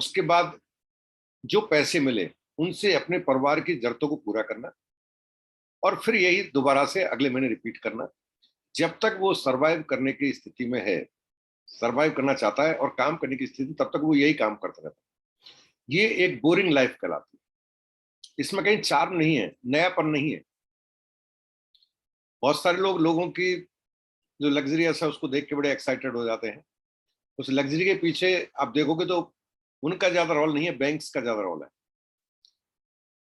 उसके बाद जो पैसे मिले उनसे अपने परिवार की जरूरतों को पूरा करना, और फिर यही दोबारा से अगले महीने रिपीट करना जब तक वो सरवाइव करने की स्थिति में है, सरवाइव करना चाहता है और काम करने की स्थिति, तब तक वो यही काम करता रहता है। ये एक बोरिंग लाइफ कहलाती है। इसमें कहीं चार्म नहीं है, नयापन नहीं है। बहुत सारे लोगों की जो लग्जरियस है उसको देख के बड़े एक्साइटेड हो जाते हैं। उस लग्जरी के पीछे आप देखोगे तो उनका ज्यादा रोल नहीं है, बैंक्स का ज्यादा रोल है।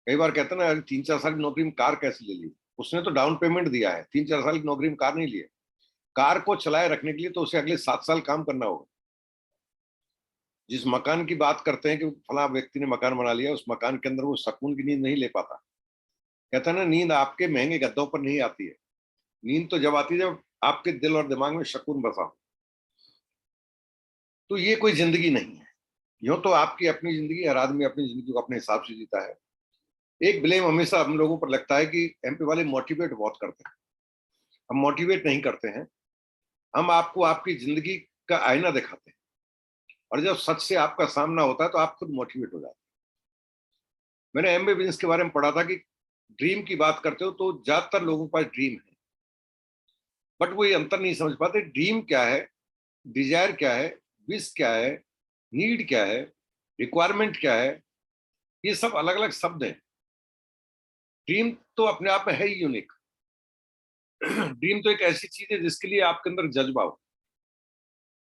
कई बार कहते हैं ना, 3-4 साल की नौकरी में कार कैसे ले ली? उसने तो डाउन पेमेंट दिया है, 3-4 साल की नौकरी में कार नहीं लिए। कार को चलाए रखने के लिए तो उसे अगले 7 साल काम करना होगा। जिस मकान की बात करते हैं कि फला व्यक्ति ने मकान बना लिया, उस मकान के अंदर वो सुकून की नींद नहीं ले पाता। कहता है ना, नींद आपके महंगे गद्दों पर नहीं आती है, नींद तो जब आती है जब आपके दिल और दिमाग में सुकून बसा हो। तो ये कोई जिंदगी नहीं है। यूं तो आपकी अपनी जिंदगी, हर आदमी अपनी जिंदगी को अपने हिसाब से जीता है। एक ब्लेम हमेशा हम लोगों पर लगता है कि एमपी वाले मोटिवेट बहुत करते हैं। हम मोटिवेट नहीं करते हैं, हम आपको आपकी जिंदगी का आईना दिखाते हैं, और जब सच से आपका सामना होता है तो आप खुद मोटिवेट हो जाते हैं। मैंने एमबी बिजनेस के बारे में पढ़ा था कि ड्रीम की बात करते हो तो ज्यादातर लोगों के पास ड्रीम है, बट वो ये अंतर नहीं समझ पाते ड्रीम क्या है, डिजायर क्या है, विश क्या है, नीड क्या है, रिक्वायरमेंट क्या है। ये सब अलग अलग शब्द हैं। ड्रीम तो अपने आप में है ही यूनिक। ड्रीम तो एक ऐसी चीज है जिसके लिए आपके अंदर जज्बा हो,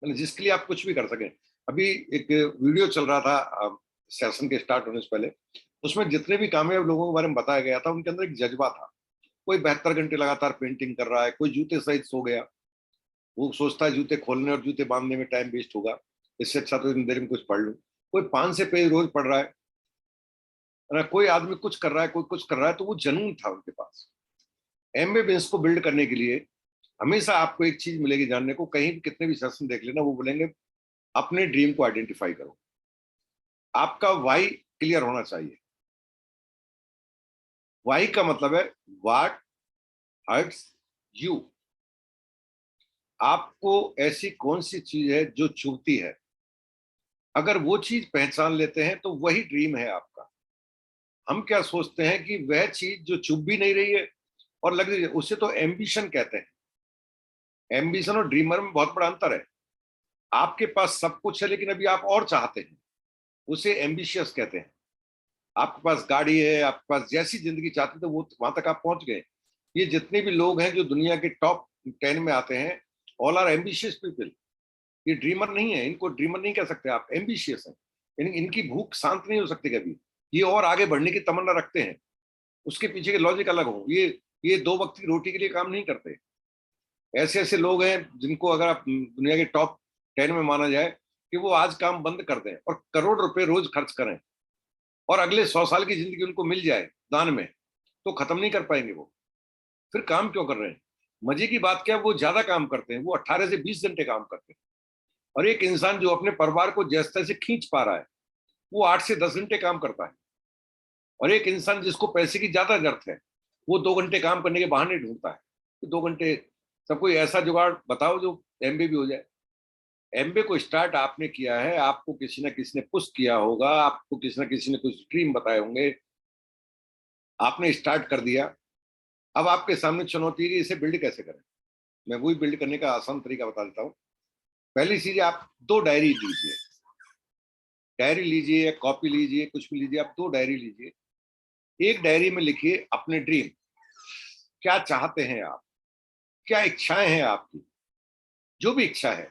मतलब जिसके लिए आप कुछ भी कर सकें। अभी एक वीडियो चल रहा था सेशन के स्टार्ट होने से पहले, उसमें जितने भी कामयाब लोगों के बारे में बताया गया था उनके अंदर एक जज्बा था। कोई 72 घंटे लगातार पेंटिंग कर रहा है, कोई जूते सहित सो गया, वो सोचता है जूते खोलने और जूते बांधने में टाइम वेस्ट होगा, इससे अच्छा तो इतनी देर में कुछ पढ़ लूं। कोई 5 से पेज रोज पढ़ रहा है ना, कोई आदमी कुछ कर रहा है, कोई कुछ कर रहा है। तो वो जुनून था उनके पास। एमबी बिजनेस को बिल्ड करने के लिए हमेशा आपको एक चीज मिलेगी जानने को, कहीं भी कितने भी सेशन देख लेना, वो बोलेंगे अपने ड्रीम को आइडेंटिफाई करो। आपका वाई क्लियर होना चाहिए। वाई का मतलब है व्हाट हर्ट्स यू। आपको ऐसी कौन सी चीज है जो चुभती है? अगर वो चीज पहचान लेते हैं तो वही ड्रीम है आपका। हम क्या सोचते हैं कि वह चीज जो चुभ भी नहीं रही है और लग रही है, उसे तो एम्बिशन कहते हैं। एम्बिशन और ड्रीमर में बहुत बड़ा अंतर है। आपके पास सब कुछ है लेकिन अभी आप और चाहते हैं, उसे एम्बिशियस कहते हैं। आपके पास गाड़ी है, आपके पास जैसी जिंदगी चाहते थे वो वहां तक आप पहुंच गए। ये जितने भी लोग हैं जो दुनिया के टॉप 10 में आते हैं, ऑल आर एम्बिशियस पीपल। ये ड्रीमर नहीं है, इनको ड्रीमर नहीं कह सकते आप, एम्बिशियस है। इनकी भूख शांत नहीं हो सकती कभी। ये और आगे बढ़ने की तमन्ना रखते हैं, उसके पीछे के लॉजिक अलग हो। ये 2 वक्त की रोटी के लिए काम नहीं करते। ऐसे ऐसे लोग हैं जिनको अगर आप दुनिया के टॉप 10 में माना जाए कि वो आज काम बंद कर दें और करोड़ रुपए रोज खर्च करें और अगले 100 साल की जिंदगी उनको मिल जाए दान में, तो खत्म नहीं कर पाएंगे वो। फिर काम क्यों कर रहे हैं? मजे की बात क्या, वो ज्यादा काम करते हैं, वो 18 से 20 घंटे काम करते हैं। और एक इंसान जो अपने परिवार को जिस तरह से खींच पा रहा है, वो 8 से 10 घंटे काम करता है। और एक इंसान जिसको पैसे की ज्यादा जरूरत है, वो 2 घंटे काम करने के बहाने ढूंढता है कि 2 घंटे। सब कोई ऐसा जुगाड़ बताओ जो एमबी भी हो जाए। एमबी को स्टार्ट आपने किया है, आपको किसी ना किसी ने पुश किया होगा, आपको किसी ना किसी ने कुछ ड्रीम बताए होंगे, आपने स्टार्ट कर दिया। अब आपके सामने चुनौती है कि इसे बिल्ड कैसे करें। मैं वही बिल्ड करने का आसान तरीका बता देता हूँ। पहली चीज, आप 2 डायरी लीजिए। डायरी लीजिए या कॉपी लीजिए, कुछ भी लीजिए, आप 2 डायरी लीजिए। एक डायरी में लिखिए अपने ड्रीम, क्या चाहते हैं आप, क्या इच्छाएं हैं आपकी। जो भी इच्छा है,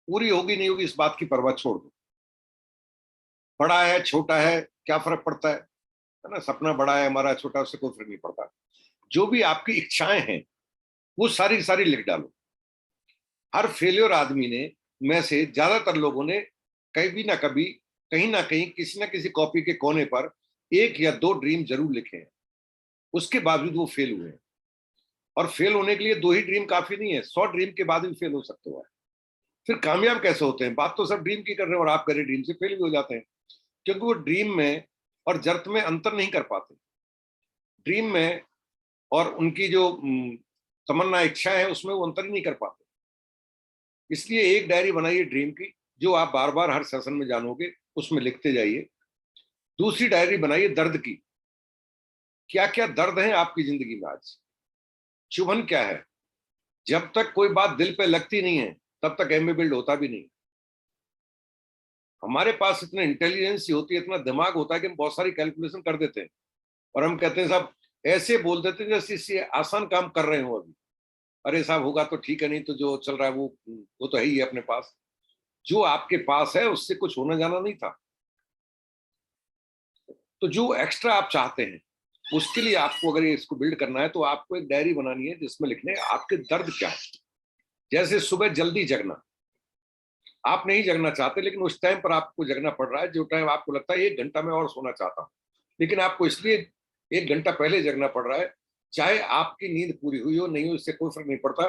पूरी होगी नहीं होगी इस बात की परवाह छोड़ दो। बड़ा है छोटा है क्या फर्क पड़ता है ना? सपना बड़ा है हमारा, छोटा, उससे कोई फर्क नहीं पड़ता। जो भी आपकी इच्छाएं हैं वो सारी की सारी लिख डालो। हर फेलियर आदमी ने में से ज्यादातर लोगों ने कभी ना कभी, कहीं ना कहीं, किसी ना किसी कॉपी के कोने पर 1 या 2 ड्रीम जरूर लिखे हैं। उसके बावजूद वो फेल हुए हैं। और फेल होने के लिए 2 ही ड्रीम काफी नहीं है, 100 ड्रीम के बाद भी फेल हो सकते हो। फिर कामयाब कैसे होते हैं? बात तो सब ड्रीम की कर रहे हैं और आप करे ड्रीम से फेल भी हो जाते हैं, क्योंकि वो ड्रीम में और जर्त में अंतर नहीं कर पाते। ड्रीम में और उनकी जो तमन्ना इच्छा है उसमें वो अंतर ही नहीं कर पाते। इसलिए एक डायरी बनाइए ड्रीम की, जो आप बार बार हर सेशन में जानोगे उसमें लिखते जाइए। दूसरी डायरी बनाइए दर्द की, क्या क्या दर्द है आपकी जिंदगी में आज, चुभन क्या है। जब तक कोई बात दिल पे लगती नहीं है तब तक एमए बिल्ड होता भी नहीं। हमारे पास इतना इंटेलिजेंस होती है, इतना दिमाग होता है कि हम बहुत सारी कैलकुलेशन कर देते हैं और हम कहते हैं साहब, ऐसे बोल देते हैं जैसे इससे आसान काम कर रहे हो अभी। अरे साहब होगा तो ठीक है, नहीं तो जो चल रहा है वो तो है ही है अपने पास। जो आपके पास है उससे कुछ होना जाना नहीं था। तो जो एक्स्ट्रा आप चाहते हैं उसके लिए आपको अगर इसको बिल्ड करना है तो आपको एक डायरी बनानी है जिसमें लिखने आपके दर्द क्या है। जैसे सुबह जल्दी जगना, आप नहीं जगना चाहते लेकिन उस टाइम पर आपको जगना पड़ रहा है जो टाइम आपको लगता है 1 घंटा में और सोना चाहता हूं, लेकिन आपको इसलिए 1 घंटा पहले जगना पड़ रहा है। चाहे आपकी नींद पूरी हुई हो नहीं हो, इससे कोई फर्क नहीं पड़ता,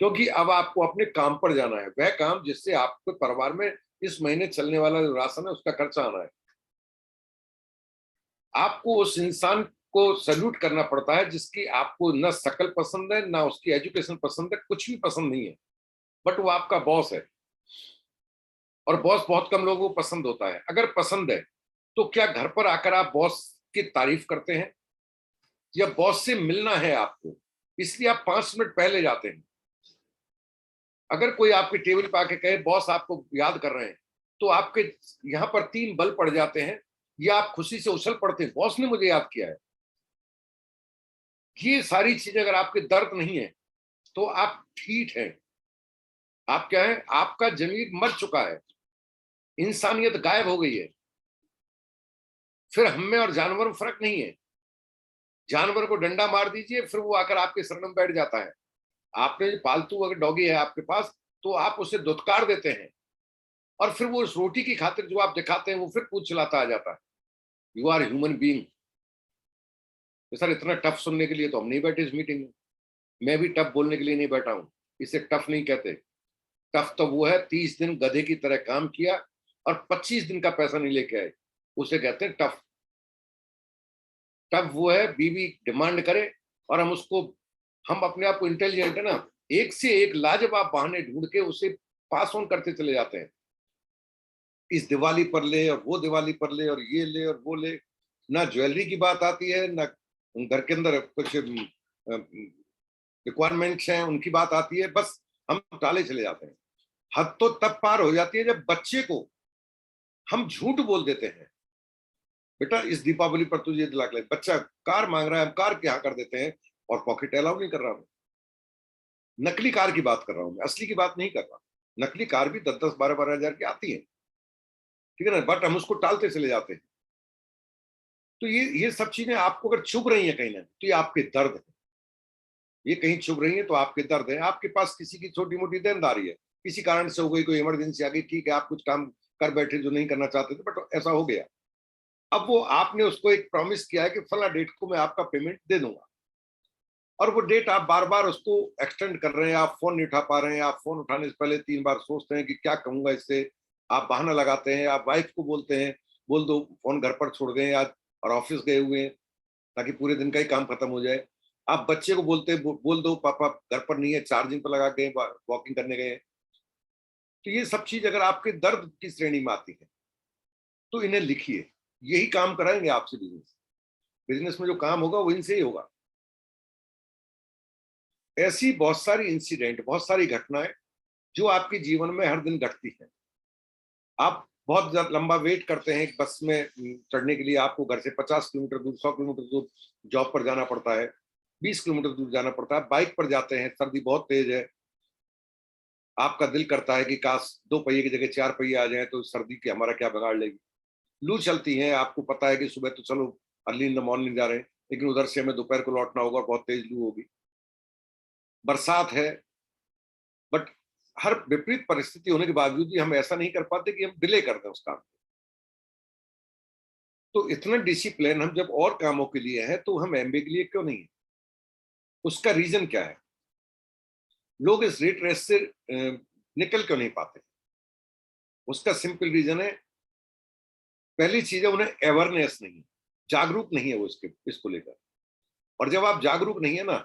क्योंकि अब आपको अपने काम पर जाना है, वह काम जिससे आपके परिवार में इस महीने चलने वाला जो राशन है उसका खर्चा आना है। आपको उस इंसान को सल्यूट करना पड़ता है जिसकी आपको न शक्ल पसंद है ना उसकी एजुकेशन पसंद है, कुछ भी पसंद नहीं है, बट वो आपका बॉस है। और बॉस बहुत कम लोगों को पसंद होता है। अगर पसंद है तो क्या घर पर आकर आप बॉस की तारीफ करते हैं, या बॉस से मिलना है आपको इसलिए आप 5 मिनट पहले जाते हैं। अगर कोई आपके टेबल पे आके कहे बॉस आपको याद कर रहे हैं, तो आपके यहाँ पर 3 बल पड़ जाते हैं, या आप खुशी से उछल पड़ते हैं बॉस ने मुझे याद किया है। ये सारी चीजें अगर आपके दर्द नहीं है तो आप ठीक हैं। आप क्या है, आपका जमीर मर चुका है, इंसानियत गायब हो गई है। फिर हम में और जानवर में फर्क नहीं है। जानवर को डंडा मार दीजिए फिर वो आकर आपके शरण में बैठ जाता है। आपने पालतू अगर डॉगी है आपके पास तो आप उसे दुत्कार देते हैं, और फिर वो उस रोटी की खातिर जो आप दिखाते हैं वो फिर पूछ चलाता आ जाता है। You are human being. Sir इतना टफ सुनने के लिए तो हम नहीं बैठे इस मीटिंग में। मैं भी टफ बोलने के लिए नहीं बैठा हूं। इसे टफ नहीं कहते। टफ तो वो है 30 दिन गधे की तरह काम किया और 25 दिन का पैसा नहीं लेके आए, उसे कहते हैं टफ। टफ वो है बीवी डिमांड करे और हम अपने आप को इंटेलिजेंट है ना, एक से एक लाजवाब बहाने ढूंढ के उसे पास ऑन करते चले जाते हैं। इस दिवाली पर ले और वो दिवाली पर ले और ये ले और वो ले। ना ज्वेलरी की बात आती है ना घर के अंदर कुछ रिक्वायरमेंट्स हैं उनकी बात आती है, बस हम टाले चले जाते हैं। हद तो तब पार हो जाती है जब बच्चे को हम झूठ बोल देते हैं, बेटा इस दीपावली पर तुझे दिला के बच्चा कार मांग रहा है, हम कार क्या कर देते हैं और पॉकेट अलाउ नहीं कर रहा हूं। नकली कार की बात कर रहा हूं मैं, असली की बात नहीं कर रहा। नकली कार भी 10-10 12-12 हजार की आती है, ठीक है ना, बट हम उसको टालते चले जाते हैं। तो ये सब चीजें आपको अगर चुभ रही है कहीं ना तो ये आपके दर्द है। ये कहीं चुभ रही है तो आपके दर्द है। आपके पास किसी की छोटी मोटी देनदारी है, किसी कारण से हो गई, कोई इमरजेंसी आ गई, ठीक है आप कुछ काम कर बैठे जो नहीं करना चाहते थे बट ऐसा हो गया। अब वो आपने उसको एक प्रॉमिस किया है कि फला डेट को मैं आपका पेमेंट दे दूंगा, और वो डेट आप बार बार उसको एक्सटेंड कर रहे हैं, आप फोन नहीं उठा पा रहे हैं, आप फोन उठाने से पहले 3 बार सोचते हैं कि क्या कहूंगा इससे। आप बहाना लगाते हैं, आप वाइफ को बोलते हैं बोल दो फोन घर पर छोड़ गए आज और ऑफिस गए हुए हैं ताकि पूरे दिन का ही काम खत्म हो जाए। आप बच्चे को बोल दो पापा घर पर नहीं है, चार्जिंग पर लगा गए, वॉकिंग करने गए। तो ये सब चीज अगर आपके दर्द की श्रेणी में आती है तो इन्हें लिखिए। यही काम कराएंगे आपसे बिजनेस। बिजनेस में जो काम होगा वो इनसे ही होगा। ऐसी बहुत सारी इंसिडेंट, बहुत सारी घटनाएं जो आपके जीवन में हर दिन घटती हैं। आप बहुत लंबा वेट करते हैं एक बस में चढ़ने के लिए, आपको घर से 50 किलोमीटर दूर, 100 किलोमीटर दूर जॉब पर जाना पड़ता है, 20 किलोमीटर दूर जाना पड़ता है, बाइक पर जाते हैं, सर्दी बहुत तेज है, आपका दिल करता है कि काश 2 पहिए की जगह 4 पहिए आ जाए तो सर्दी की हमारा क्या बिगाड़ लेगी। लू चलती है, आपको पता है कि सुबह तो चलो अर्ली इन द मॉर्निंग जा रहे हैं लेकिन उधर से हमें दोपहर को लौटना होगा, बहुत तेज लू होगी। बरसात है, बट हर विपरीत परिस्थिति होने के बावजूद भी हम ऐसा नहीं कर पाते कि हम डिले कर दें उस काम को। तो इतना डिसिप्लिन हम जब और कामों के लिए है तो हम एमबीए के लिए क्यों नहीं है? उसका रीजन क्या है? लोग इस रेट रेस से निकल क्यों नहीं पाते? उसका सिंपल रीजन है, पहली चीज है उन्हें अवेयरनेस नहीं है, जागरूक नहीं है वो इसको लेकर। और जब आप जागरूक नहीं है ना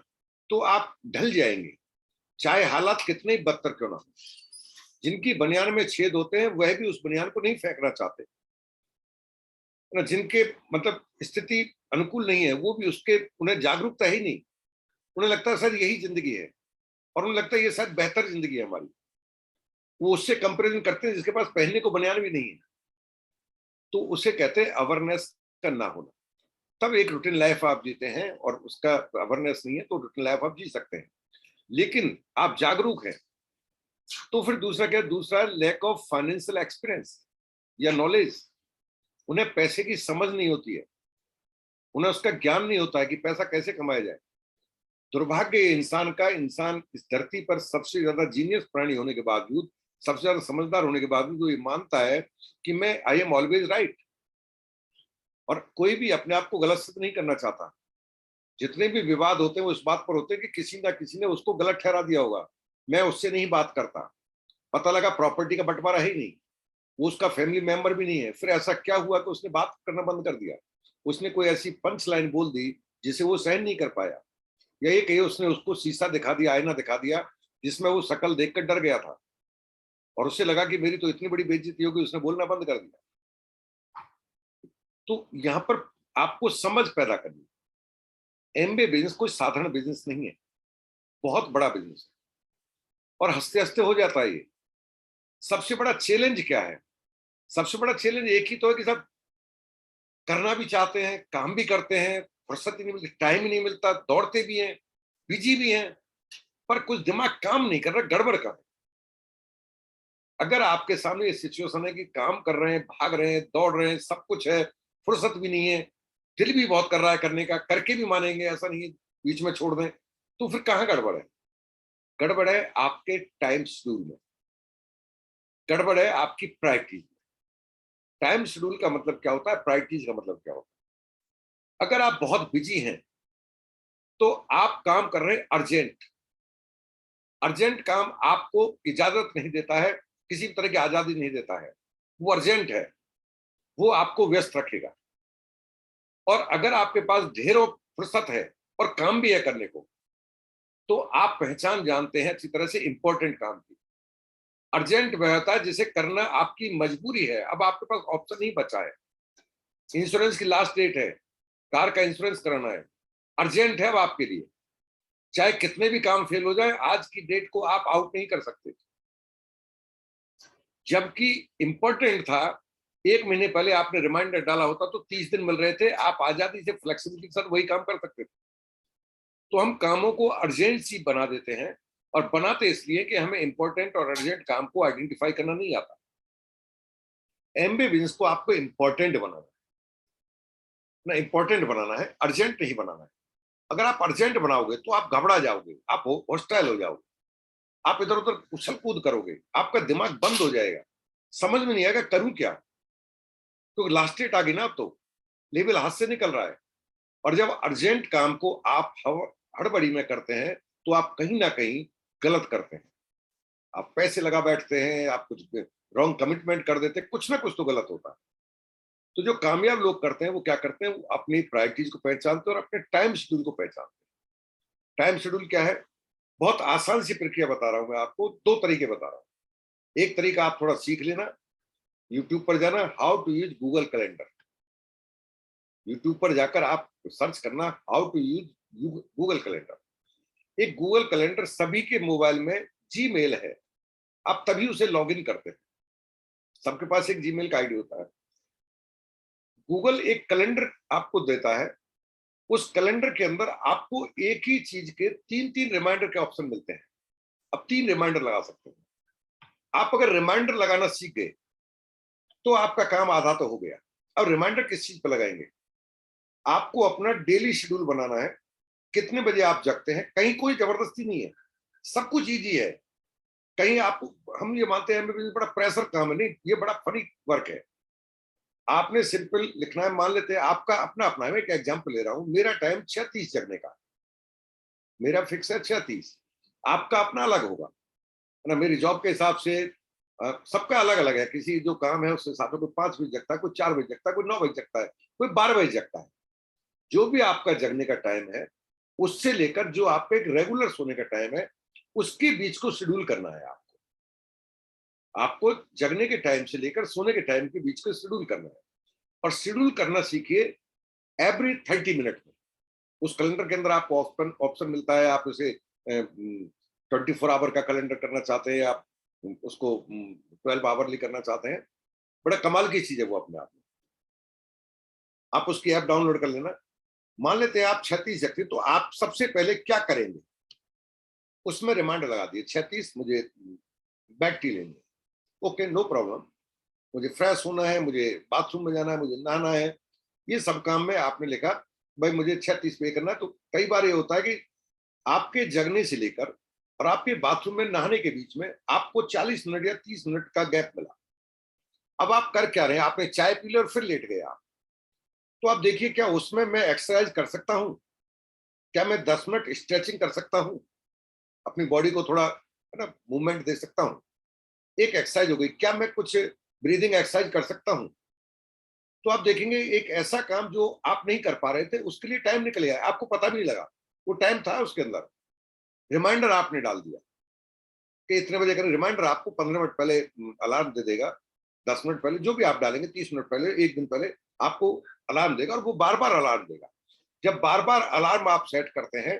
तो आप ढल जाएंगे, चाहे हालात कितने ही बदतर क्यों ना हो। जिनकी बनियान में छेद होते हैं वह भी उस बनियान को नहीं फेंकना चाहते, ना, जिनके मतलब स्थिति अनुकूल नहीं है, वो भी उसके, उन्हें जागरूकता ही नहीं। उन्हें लगता है सर यही जिंदगी है, और उन्हें लगता है ये शायद बेहतर जिंदगी है हमारी। वो उससे कंपेरिजन करते हैं जिसके पास पहनने को बनियान भी नहीं है। तो उसे कहते हैं अवेयरनेस का ना होना। तब एक रूटीन लाइफ आप जीते हैं, और उसका अवेयरनेस नहीं है तो रूटीन लाइफ आप जी सकते हैं, लेकिन आप जागरूक हैं। तो फिर दूसरा क्या, दूसरा लैक ऑफ फाइनेंशियल एक्सपीरियंस या नॉलेज। उन्हें पैसे की समझ नहीं होती है, उन्हें उसका ज्ञान नहीं होता है कि पैसा कैसे कमाया जाए। दुर्भाग्य इंसान का, इंसान इस धरती पर सबसे ज्यादा जीनियस प्राणी होने के बावजूद, सबसे ज्यादा समझदार होने के बावजूद, वो ये मानता है कि मैं आई एम ऑलवेज राइट। और कोई भी अपने आप को गलत सिद्ध नहीं करना चाहता। जितने भी विवाद होते हैं वो इस बात पर होते हैं कि किसी ना किसी ने उसको गलत ठहरा दिया होगा, मैं उससे नहीं बात करता। पता लगा प्रॉपर्टी का बंटवारा है ही नहीं, वो उसका फैमिली मेंबर भी नहीं है, फिर ऐसा क्या हुआ कि उसने बात करना बंद कर दिया। उसने कोई ऐसी पंच लाइन बोल दी जिसे वो सहन नहीं कर पाया, या ये कहिए उसने उसको शीशा दिखा दिया, आईना दिखा दिया, जिसमें वो शक्ल देखकर डर गया था, और उसे लगा कि मेरी तो इतनी बड़ी बेइज्जती होगी, उसने बोलना बंद कर दिया। तो यहाँ पर आपको समझ पैदा करनी। एमबे बिजनेस कोई साधारण बिजनेस नहीं है, बहुत बड़ा बिजनेस है, और हंसते हंसते हो जाता है ये। सबसे बड़ा चैलेंज क्या है? सबसे बड़ा चैलेंज एक ही तो है कि सब करना भी चाहते हैं, काम भी करते हैं, फुर्सत ही नहीं मिलती, टाइम ही नहीं मिलता, दौड़ते भी हैं, बिजी भी हैं, पर कुछ दिमाग काम नहीं कर रहा, गड़बड़ कर रहा है। अगर आपके सामने ये सिचुएशन है कि काम कर रहे हैं, भाग रहे हैं, दौड़ रहे हैं, सब कुछ है, फुर्सत भी नहीं है, दिल भी बहुत कर रहा है करने का, करके भी मानेंगे, ऐसा नहीं है बीच में छोड़ दें, तो फिर कहाँ गड़बड़ है? गड़बड़ है आपके टाइम शेड्यूल में, गड़बड़ है आपकी प्रायोरिटीज में। टाइम शेड्यूल का मतलब क्या होता है, प्रायोरिटीज का मतलब क्या होता है? अगर आप बहुत बिजी हैं तो आप काम कर रहे हैं अर्जेंट। अर्जेंट काम आपको इजाजत नहीं देता है, किसी भी तरह की आजादी नहीं देता है, वो अर्जेंट है, वो आपको व्यस्त रखेगा। और अगर आपके पास ढेरों फुर्सत है और काम भी है करने को, तो आप पहचान जानते हैं अच्छी तरह से इंपॉर्टेंट काम की। अर्जेंट वह होता है जिसे करना आपकी मजबूरी है, अब आपके पास ऑप्शन नहीं बचा है। इंश्योरेंस की लास्ट डेट है, कार का इंश्योरेंस कराना है, अर्जेंट है अब आपके लिए। चाहे कितने भी काम फेल हो जाए, आज की डेट को आप आउट नहीं कर सकते। जबकि इंपॉर्टेंट था, 1 महीने पहले आपने रिमाइंडर डाला होता तो 30 दिन मिल रहे थे, आप आजादी से, फ्लेक्सिबिलिटी के साथ वही काम कर सकते थे। तो हम कामों को अर्जेंट सी बना देते हैं, और बनाते इसलिए कि हमें इंपॉर्टेंट और अर्जेंट काम को आइडेंटिफाई करना नहीं आता। एमबी बिजनेस को आपको इंपॉर्टेंट बनाना है, ना इंपॉर्टेंट बनाना है, अर्जेंट नहीं बनाना है। अगर आप अर्जेंट बनाओगे तो आप घबरा जाओगे, आप हॉस्टाइल हो जाओगे, आप इधर उधर उछल कूद करोगे, आपका दिमाग बंद हो जाएगा, समझ में नहीं आएगा करूं क्या, क्योंकि लास्ट डेट आ गई ना, अब तो लेवल हाथ से निकल रहा है। और जब अर्जेंट काम को आप हड़बड़ी में करते हैं तो आप कहीं ना कहीं गलत करते हैं। आप पैसे लगा बैठते हैं, आप कुछ रॉन्ग कमिटमेंट कर देते हैं, कुछ ना कुछ तो गलत होता है। तो जो कामयाब लोग करते हैं वो क्या करते हैं, वो अपनी प्रायोरिटीज को पहचानते हैं और अपने टाइम शेड्यूल को पहचानते हैं। टाइम शेड्यूल क्या है? बहुत आसान सी प्रक्रिया बता रहा हूं मैं आपको, 2 तरीके बता रहा हूं। एक तरीका आप थोड़ा सीख लेना, यूट्यूब पर जाना, how to use Google calendar. YouTube पर जाकर आप सर्च करना how to use Google calendar. एक गूगल कैलेंडर सभी के मोबाइल में जीमेल है, आप तभी उसे लॉग इन करते हैं। सबके पास एक जीमेल का आईडी होता है। गूगल एक कैलेंडर आपको देता है, उस कैलेंडर के अंदर आपको एक ही चीज के 3-3 रिमाइंडर के ऑप्शन मिलते हैं। अब 3 रिमाइंडर लगा सकते हैं। आप अगर रिमाइंडर लगाना सीख गए तो आपका काम आधा तो हो गया। अब रिमाइंडर किस चीज पर लगाएंगे? आपको अपना डेली शेड्यूल बनाना है, कितने बजे आप जगते हैं, कहीं कोई जबरदस्ती नहीं है, सब कुछ इजी है। कहीं आप, हम ये मानते हैं हमें बड़ा प्रेशर काम है, नहीं, ये बड़ा फनी वर्क है। आपने सिंपल लिखना है, मान लेते हैं आपका अपना अपना है, मैं एक एग्जांपल ले रहा हूं, मेरा टाइम 6:30 जगने का, मेरा फिक्स है 6:30। आपका अपना अलग होगा, है ना, मेरी जॉब के हिसाब से सबका अलग अलग है। किसी जो काम है उस हिसाब से कोई 5 बजे जगता है, कोई 4 बजे जगता है, कोई 9 बजे जगता है, कोई 12 बजे जगता है। जो भी आपका जगने का टाइम है, उससे लेकर जो आपका एक रेगुलर सोने का टाइम है, उसके बीच को शेड्यूल करना है आपको। आपको जगने के टाइम से लेकर सोने के टाइम के बीच को शेड्यूल करना है। और शेड्यूल करना सीखिए एवरी 30 मिनट में। उस कैलेंडर के अंदर आपको ऑप्शन ऑप्शन मिलता है, आप उसे 24 आवर का कैलेंडर करना चाहते हैं, आप उसको 12 आवरली करना चाहते हैं, बड़ा कमाल की चीज है वो अपने आप में। आप उसकी ऐप डाउनलोड कर लेना। मान लेते हैं आप 36 व्यक्ति, तो आप सबसे पहले क्या करेंगे, उसमें रिमाइंडर लगा दिए 36 मुझे बेड टी लेनी है, ओके नो प्रॉब्लम, मुझे फ्रेश होना है, मुझे बाथरूम में जाना है, मुझे नहाना है, ये सब काम में आपने लिखा भाई मुझे 36 पे करना है। तो कई बार ये होता है कि आपके जगने से लेकर और आपके बाथरूम में नहाने के बीच में आपको 40 मिनट या 30 मिनट का गैप मिला। अब आप कर क्या रहे हैं, आपने चाय पी ली और फिर लेट गए आप। तो आप देखिए क्या उसमें मैं एक्सरसाइज कर सकता हूं, क्या मैं 10 मिनट स्ट्रेचिंग कर सकता हूं, अपनी बॉडी को थोड़ा है ना मूवमेंट दे सकता हूं, एक एक्सरसाइज हो गई। क्या मैं कुछ ब्रीदिंग एक्सरसाइज कर सकता हूं। तो आप देखेंगे एक ऐसा काम जो आप नहीं कर पा रहे थे उसके लिए टाइम निकल गया, आपको पता भी नहीं लगा वो टाइम था उसके अंदर। रिमाइंडर आपने डाल दिया कि इतने बजे करें, रिमाइंडर आपको 15 मिनट पहले अलार्म दे देगा, 10 मिनट पहले जो भी आप डालेंगे, 30 मिनट पहले, एक दिन पहले आपको अलार्म देगा, और वो बार बार अलार्म देगा। जब बार बार अलार्म आप सेट करते हैं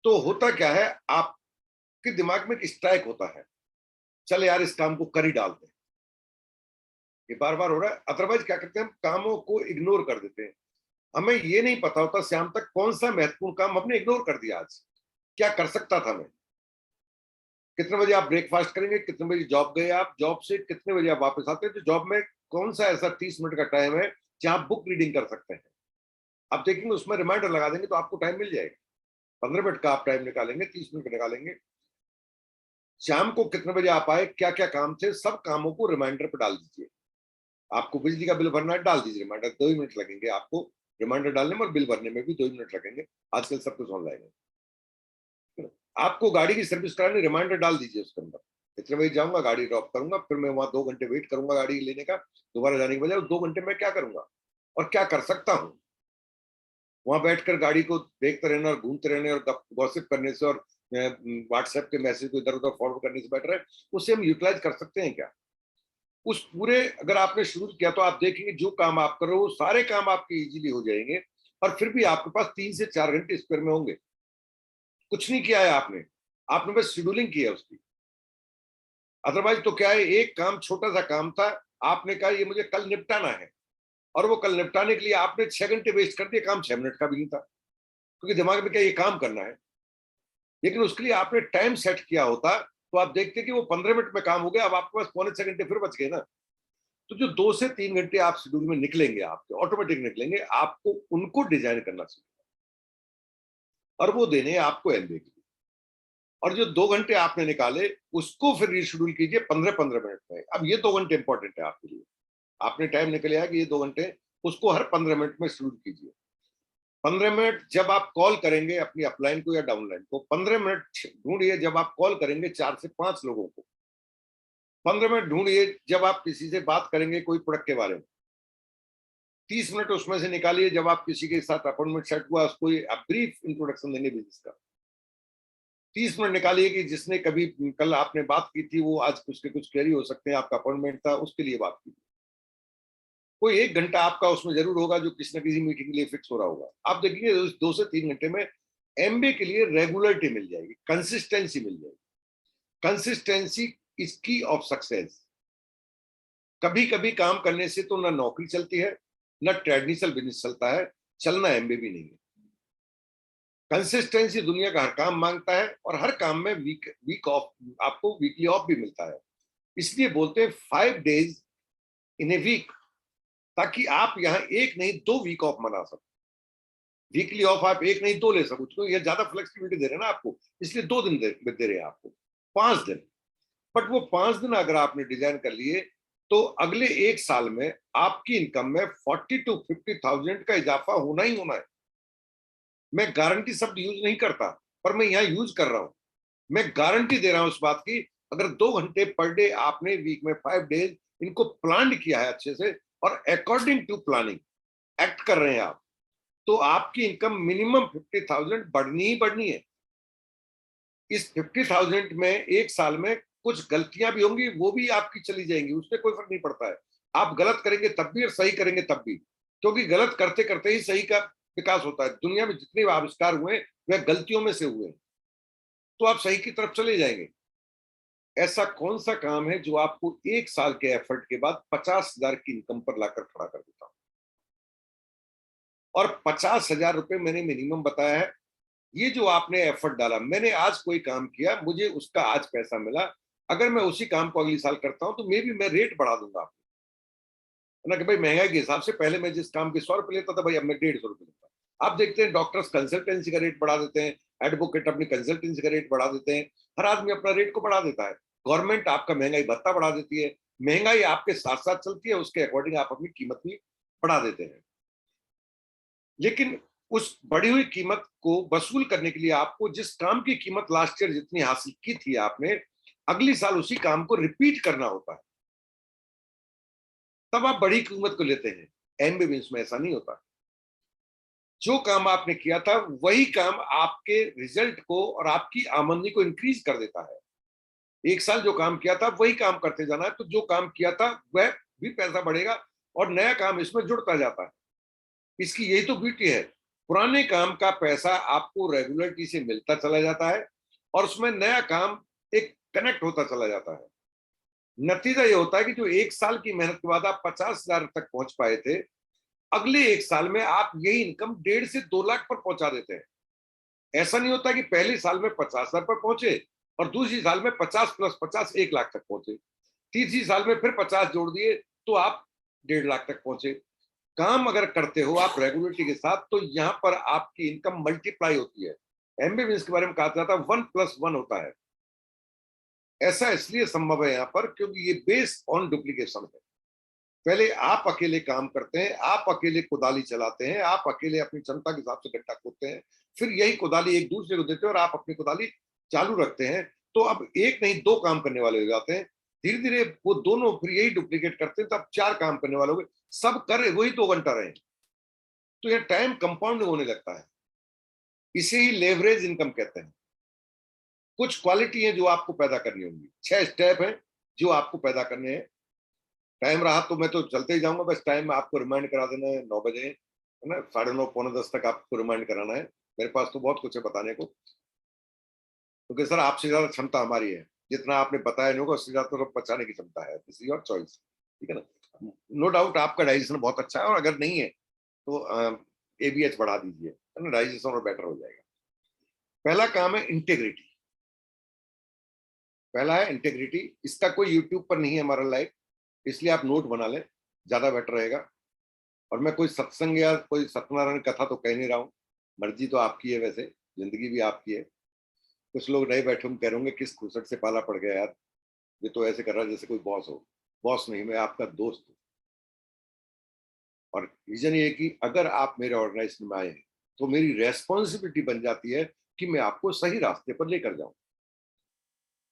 तो होता क्या है, आपके दिमाग में एक स्ट्राइक होता है, चल यार इस काम को कर ही डालते हैं। ये बार बार हो रहा है, अदरवाइज क्या करते हैं हम कामों को इग्नोर कर देते हैं। हमें ये नहीं पता होता शाम तक कौन सा महत्वपूर्ण काम हमने इग्नोर कर दिया, आज क्या कर सकता था मैं। कितने बजे आप ब्रेकफास्ट करेंगे, कितने बजे जॉब गए आप, जॉब से कितने बजे आप वापस आते हैं, तो जॉब में कौन सा ऐसा 30 मिनट का टाइम है जहां आप बुक रीडिंग कर सकते हैं। आप देखेंगे उसमें रिमाइंडर लगा देंगे तो आपको टाइम मिल जाएगा। 15 मिनट का आप टाइम निकालेंगे, 30 मिनट निकालेंगे। शाम को कितने बजे आप आए, क्या क्या काम थे, सब कामों को रिमाइंडर पर डाल दीजिए। आपको बिजली का बिल भरना है, डाल दीजिए रिमाइंडर, 2 ही मिनट लगेंगे आपको रिमाइंडर डालने में, और बिल भरने में भी 2 ही मिनट लगेंगे। आजकल सब कुछ ऑनलाइन है। आपको गाड़ी की सर्विस करानी, रिमाइंडर डाल दीजिए उसके अंदर, इतने बजे जाऊंगा, गाड़ी ड्रॉप करूंगा, फिर मैं वहां 2 घंटे वेट करूंगा गाड़ी लेने का, दोबारा जाने के बजाय 2 घंटे में क्या करूंगा और क्या कर सकता हूँ। वहां बैठकर गाड़ी को देखते रहना और घूमते रहने और गॉसिप करने से और व्हाट्सएप के मैसेज को इधर उधर फॉरवर्ड करने से बेटर है उसे हम यूटिलाइज कर सकते हैं क्या। उस पूरे अगर आपने शुरू किया तो आप देखेंगे जो काम आप कर रहे हो सारे काम आपके इजीली हो जाएंगे, और फिर भी आपके पास 3 से 4 घंटे स्पेयर में होंगे। कुछ नहीं किया है आपने, आपने बस शेड्यूलिंग की है उसकी। अदरवाइज तो क्या है, एक काम छोटा सा काम था, आपने कहा ये मुझे कल निपटाना है, और वो कल निपटाने के लिए आपने 6 घंटे वेस्ट कर दिए, काम 6 मिनट का भी नहीं था, क्योंकि दिमाग में क्या ये काम करना है। लेकिन उसके लिए आपने टाइम सेट किया होता तो आप देखते कि वो 15 मिनट में काम हो गया, अब आपके पास 6.25 घंटे फिर बच गए ना। तो जो 2 से 3 घंटे आप शेड्यूल में निकलेंगे, आपके ऑटोमेटिक निकलेंगे, आपको उनको डिजाइन करना चाहिए और वो देने हैं आपको एमबीए के लिए। और जो 2 घंटे आपने निकाले उसको फिर रीशेड्यूल कीजिए 15-15 मिनट में। अब ये 2 घंटे इंपॉर्टेंट है आपके लिए, आपने टाइम निकले है कि ये 2 घंटे, उसको हर 15 मिनट में शेड्यूल कीजिए। 15 मिनट जब आप कॉल करेंगे अपनी अपलाइन को या डाउनलाइन को, 15 मिनट ढूंढिए जब आप कॉल करेंगे 4 से 5 लोगों को। 15 मिनट ढूंढिए जब आप किसी से बात करेंगे कोई प्रोडक्ट के बारे में। 30 मिनट उसमें से निकालिए जब आप किसी के साथ अपॉइंटमेंट सेट हुआ, उसको ब्रीफ इंट्रोडक्शन देंगे बिजनेस का। 30 मिनट निकालिए कि जिसने कभी कल आपने बात की थी वो आज उसके कुछ क्वेरी हो सकते हैं, आपका अपॉइंटमेंट था उसके लिए बात कीजिए। कोई 1 घंटा आपका उसमें जरूर होगा जो किसी न किसी मीटिंग के लिए फिक्स हो रहा होगा। आप देखेंगे 2 से 3 घंटे में एमबीए के लिए रेगुलरिटी मिल जाएगी, कंसिस्टेंसी मिल जाएगी। कंसिस्टेंसी इज की ऑफ सक्सेस। कभी कभी काम करने से तो ना नौकरी चलती है, ना ट्रेडिशनल बिजनेस चलता है, चलना एमबीए भी नहीं है। कंसिस्टेंसी दुनिया का हर काम मांगता है, और हर काम में वीक वीक ऑफ, आपको वीकली ऑफ भी मिलता है। इसलिए बोलते हैं 5 डेज इन ए वीक, ताकि आप यहाँ एक नहीं 2 वीक ऑफ मना सको। वीकली ऑफ आप एक नहीं 2 ले सको, तो ये ज्यादा फ्लेक्सिबिलिटी दे रहे हैं ना आपको, इसलिए 2 दिन दे रहे हैं आपको, 5 दिन। बट वो 5 दिन अगर आपने डिजाइन कर लिए तो अगले 1 साल में आपकी इनकम में 40 to 50,000 का इजाफा होना ही होना है। मैं गारंटी शब्द यूज नहीं करता, पर मैं यहाँ यूज कर रहा हूं। मैं गारंटी दे रहा हूं इस बात की, अगर 2 घंटे पर डे आपने वीक में 5 डेज इनको प्लान किया है अच्छे से, और अकॉर्डिंग टू प्लानिंग एक्ट कर रहे हैं आप, तो आपकी इनकम मिनिमम 50,000 बढ़नी ही बढ़नी है। इस 50,000 में 1 साल में कुछ गलतियां भी होंगी, वो भी आपकी चली जाएंगी, उससे कोई फर्क नहीं पड़ता है। आप गलत करेंगे तब भी और सही करेंगे तब भी, क्योंकि गलत करते करते ही सही का विकास होता है। दुनिया में जितने भी आविष्कार हुए वह गलतियों में से हुए, तो आप सही की तरफ चले जाएंगे। ऐसा कौन सा काम है जो आपको 1 साल के एफर्ट के बाद 50,000 की इनकम पर लाकर खड़ा कर देता? और 50,000 रुपए मैंने मिनिमम बताया है। ये जो आपने एफर्ट डाला, मैंने आज कोई काम किया, मुझे उसका आज पैसा मिला, अगर मैं उसी काम को अगली साल करता हूं तो मे बी मैं रेट बढ़ा दूंगा, है ना, कि भाई महंगाई के हिसाब से पहले मैं जिस काम के 100 रुपए लेता था, भाई अब मैं 150 रुपए लेता। आप देखते हैं डॉक्टर्स कंसल्टेंसी का रेट बढ़ा देते हैं, एडवोकेट अपनी कंसल्टेंसी का रेट बढ़ा देते हैं, हर आदमी अपना रेट को बढ़ा देता है। गवर्नमेंट आपका महंगाई भत्ता बढ़ा देती है, महंगाई आपके साथ साथ चलती है, उसके अकॉर्डिंग आप अपनी कीमत भी बढ़ा देते हैं। लेकिन उस बढ़ी हुई कीमत को वसूल करने के लिए आपको जिस काम की कीमत लास्ट ईयर जितनी हासिल की थी आपने, अगली साल उसी काम को रिपीट करना होता है, तब आप बड़ी कीमत को लेते हैं। एमबीबीएस में ऐसा नहीं होता। जो काम आपने किया था वही काम आपके रिजल्ट को और आपकी आमदनी को इंक्रीज कर देता है। 1 साल जो काम किया था वही काम करते जाना है, तो जो काम किया था वह भी पैसा बढ़ेगा और नया काम इसमें जुड़ता जाता है। इसकी यही तो ब्यूटी है। पुराने काम का पैसा आपको रेगुलरिटी से मिलता चला जाता है और उसमें नया काम एक कनेक्ट होता चला जाता है। नतीजा ये होता है कि जो 1 साल की मेहनत के बाद आप 50,000 तक पहुंच पाए थे, अगले 1 साल में आप यही इनकम 1.5 से 2 लाख पर पहुंचा देते हैं। ऐसा नहीं होता कि पहले साल में 50,000 पर पहुंचे और दूसरी साल में 50 + 50 1 लाख तक पहुंचे, तीसरी साल में फिर 50 जोड़ दिए तो आप 1.5 लाख तक पहुंचे। काम अगर करते हो आप रेगुलरिटी के साथ, तो यहाँ पर आपकी इनकम मल्टीप्लाई होती है। एमबीबीएस के बारे में कहा जाता है 1+1 होता है। ऐसा इसलिए संभव है यहाँ पर क्योंकि ये बेस्ड ऑन डुप्लीकेशन है। पहले आप अकेले काम करते हैं, आप अकेले कुदाली चलाते हैं, आप अकेले अपनी क्षमता के हिसाब से गड्ढा खोदते हैं, फिर यही कुदाली एक दूसरे को देते हैं और आप अपनी कुदाली चालू रखते हैं। तो अब एक नहीं 2 काम करने वाले हो जाते हैं। धीरे धीरे वो दोनों फिर यही डुप्लीकेट करते हैं, तब 4 काम करने वाले हो गए। सब करे वही 2 घंटा रहे, तो यह टाइम कंपाउंड होने लगता है। इसे ही लेवरेज इनकम कहते हैं। कुछ क्वालिटी है जो आपको पैदा करनी होंगी, 6 स्टेप है जो आपको पैदा करने हैं। टाइम रहा तो मैं तो चलते ही जाऊंगा, बस टाइम आपको रिमाइंड करा देना है 9 बजे, है ना, 9:30 पौने 10 तक आपको रिमाइंड कराना है। मेरे पास तो बहुत कुछ है बताने को, क्योंकि सर आपसे ज्यादा क्षमता हमारी है। जितना आपने बताया नहीं होगा उससे ज्यादा तो बचाने की क्षमता है। दिस इज योर चॉइस, ठीक है ना। नो डाउट आपका डाइजेशन बहुत अच्छा है, और अगर नहीं है तो एबीएच बढ़ा दीजिए, है ना, डाइजेशन और बेटर हो जाएगा। पहला काम है इंटेग्रिटी। पहला है इंटेग्रिटी। इसका कोई यूट्यूब पर नहीं है हमारा लाइव, इसलिए आप नोट बना लें, ज्यादा बेटर रहेगा। और मैं कोई सत्संग या कोई सत्यनारायण कथा तो कह नहीं रहा हूँ, मर्जी तो आपकी है, वैसे जिंदगी भी आपकी है। कुछ लोग नहीं बैठे हम कह रहे होंगे किस खुसट से पाला पड़ गया यार, ये तो ऐसे कर रहा है जैसे कोई बॉस हो। बॉस नहीं, मैं आपका दोस्त हूँ। और रीजन ये है कि अगर आप मेरे ऑर्गेनाइजेशन में आए हैं तो मेरी रेस्पॉन्सिबिलिटी बन जाती है कि मैं आपको सही रास्ते पर लेकर जाऊं,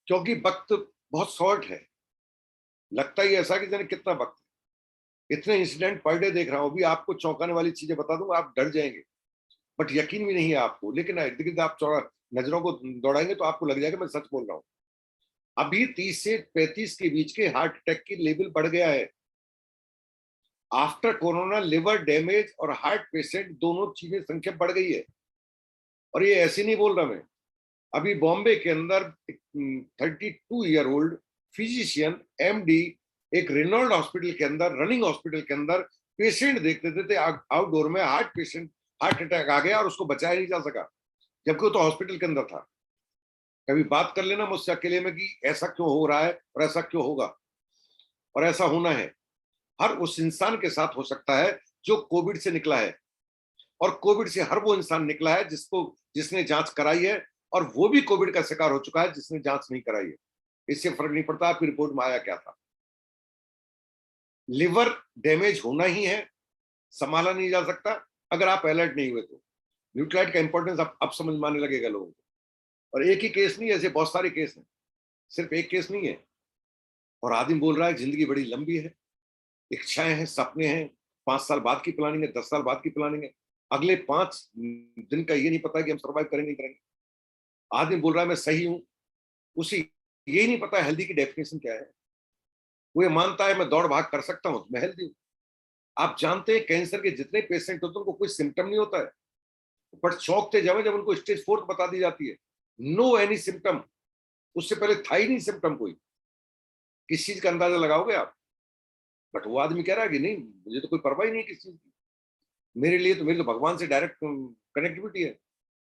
क्योंकि वक्त बहुत शॉर्ट है। लगता ही ऐसा कि जाने कितना वक्त है। इतने इंसिडेंट पर डे देख रहा हूं, अभी आपको चौंकाने वाली चीजें बता दूंगा, आप डर जाएंगे, बट यकीन भी नहीं है आपको, लेकिन इर्द गिर्द आप चौड़ा नजरों को दौड़ाएंगे तो आपको लग जाएगा मैं सच बोल रहा हूँ। अभी 30 से 35 के बीच के हार्ट अटैक की लेवल बढ़ गया है। आफ्टर कोरोना लिवर डैमेज और हार्ट पेशेंट दोनों चीजें संख्या बढ़ गई है। और ये ऐसे नहीं बोल रहा मैं, अभी बॉम्बे के अंदर 32 ईयर ओल्ड फिजिशियन एमडी एक रेनॉल्ड हॉस्पिटल के अंदर, रनिंग हॉस्पिटल के अंदर पेशेंट देखते थे आउटडोर में, हार्ट पेशेंट हार्ट अटैक आ गया और उसको बचाया नहीं जा सका, जबकि वो तो हॉस्पिटल के अंदर था। कभी बात कर लेना मुझसे अकेले में कि ऐसा क्यों हो रहा है और ऐसा क्यों होगा और ऐसा होना है। हर उस इंसान के साथ हो सकता है जो कोविड से निकला है, और कोविड से हर वो इंसान निकला है जिसने जांच कराई है, और वो भी कोविड का शिकार हो चुका है जिसने जांच नहीं कराई है। इससे फर्क नहीं पड़ता आपकी रिपोर्ट में आया क्या था। लिवर डैमेज होना ही है, संभाला नहीं जा सकता अगर आप अलर्ट नहीं हुए तो। न्यूक्लाइड का इंपॉर्टेंस अब समझ में आने लगेगा लोगों को। और एक ही केस नहीं, ऐसे बहुत सारे केस हैं, सिर्फ एक केस नहीं है। और आदमी बोल रहा है जिंदगी बड़ी लंबी है, इच्छाएं हैं, सपने हैं, 5 साल बाद की प्लानिंग है, 10 साल बाद की प्लानिंग है, अगले 5 दिन का ये नहीं पता कि हम सर्वाइव करेंगे नहीं करेंगे। आदमी बोल रहा है मैं सही हूं, उसे यही नहीं पता हेल्दी की डेफिनेशन क्या है। वो ये मानता है मैं दौड़ भाग कर सकता हूं तो मैं हेल्दी हूं। आप जानते हैं कैंसर के जितने पेशेंट होते हैं उनको कोई सिम्टम नहीं होता है, बट चौंकते जब उनको स्टेज 4 बता दी जाती है, नो एनी सिम्टम, उससे पहले था ही नहीं सिम्टम कोई। किस चीज का अंदाजा लगाओगे आप? बट वो आदमी कह रहा है कि नहीं, मुझे तो कोई परवाह ही नहीं किस चीज की, मेरी तो भगवान से डायरेक्ट कनेक्टिविटी है,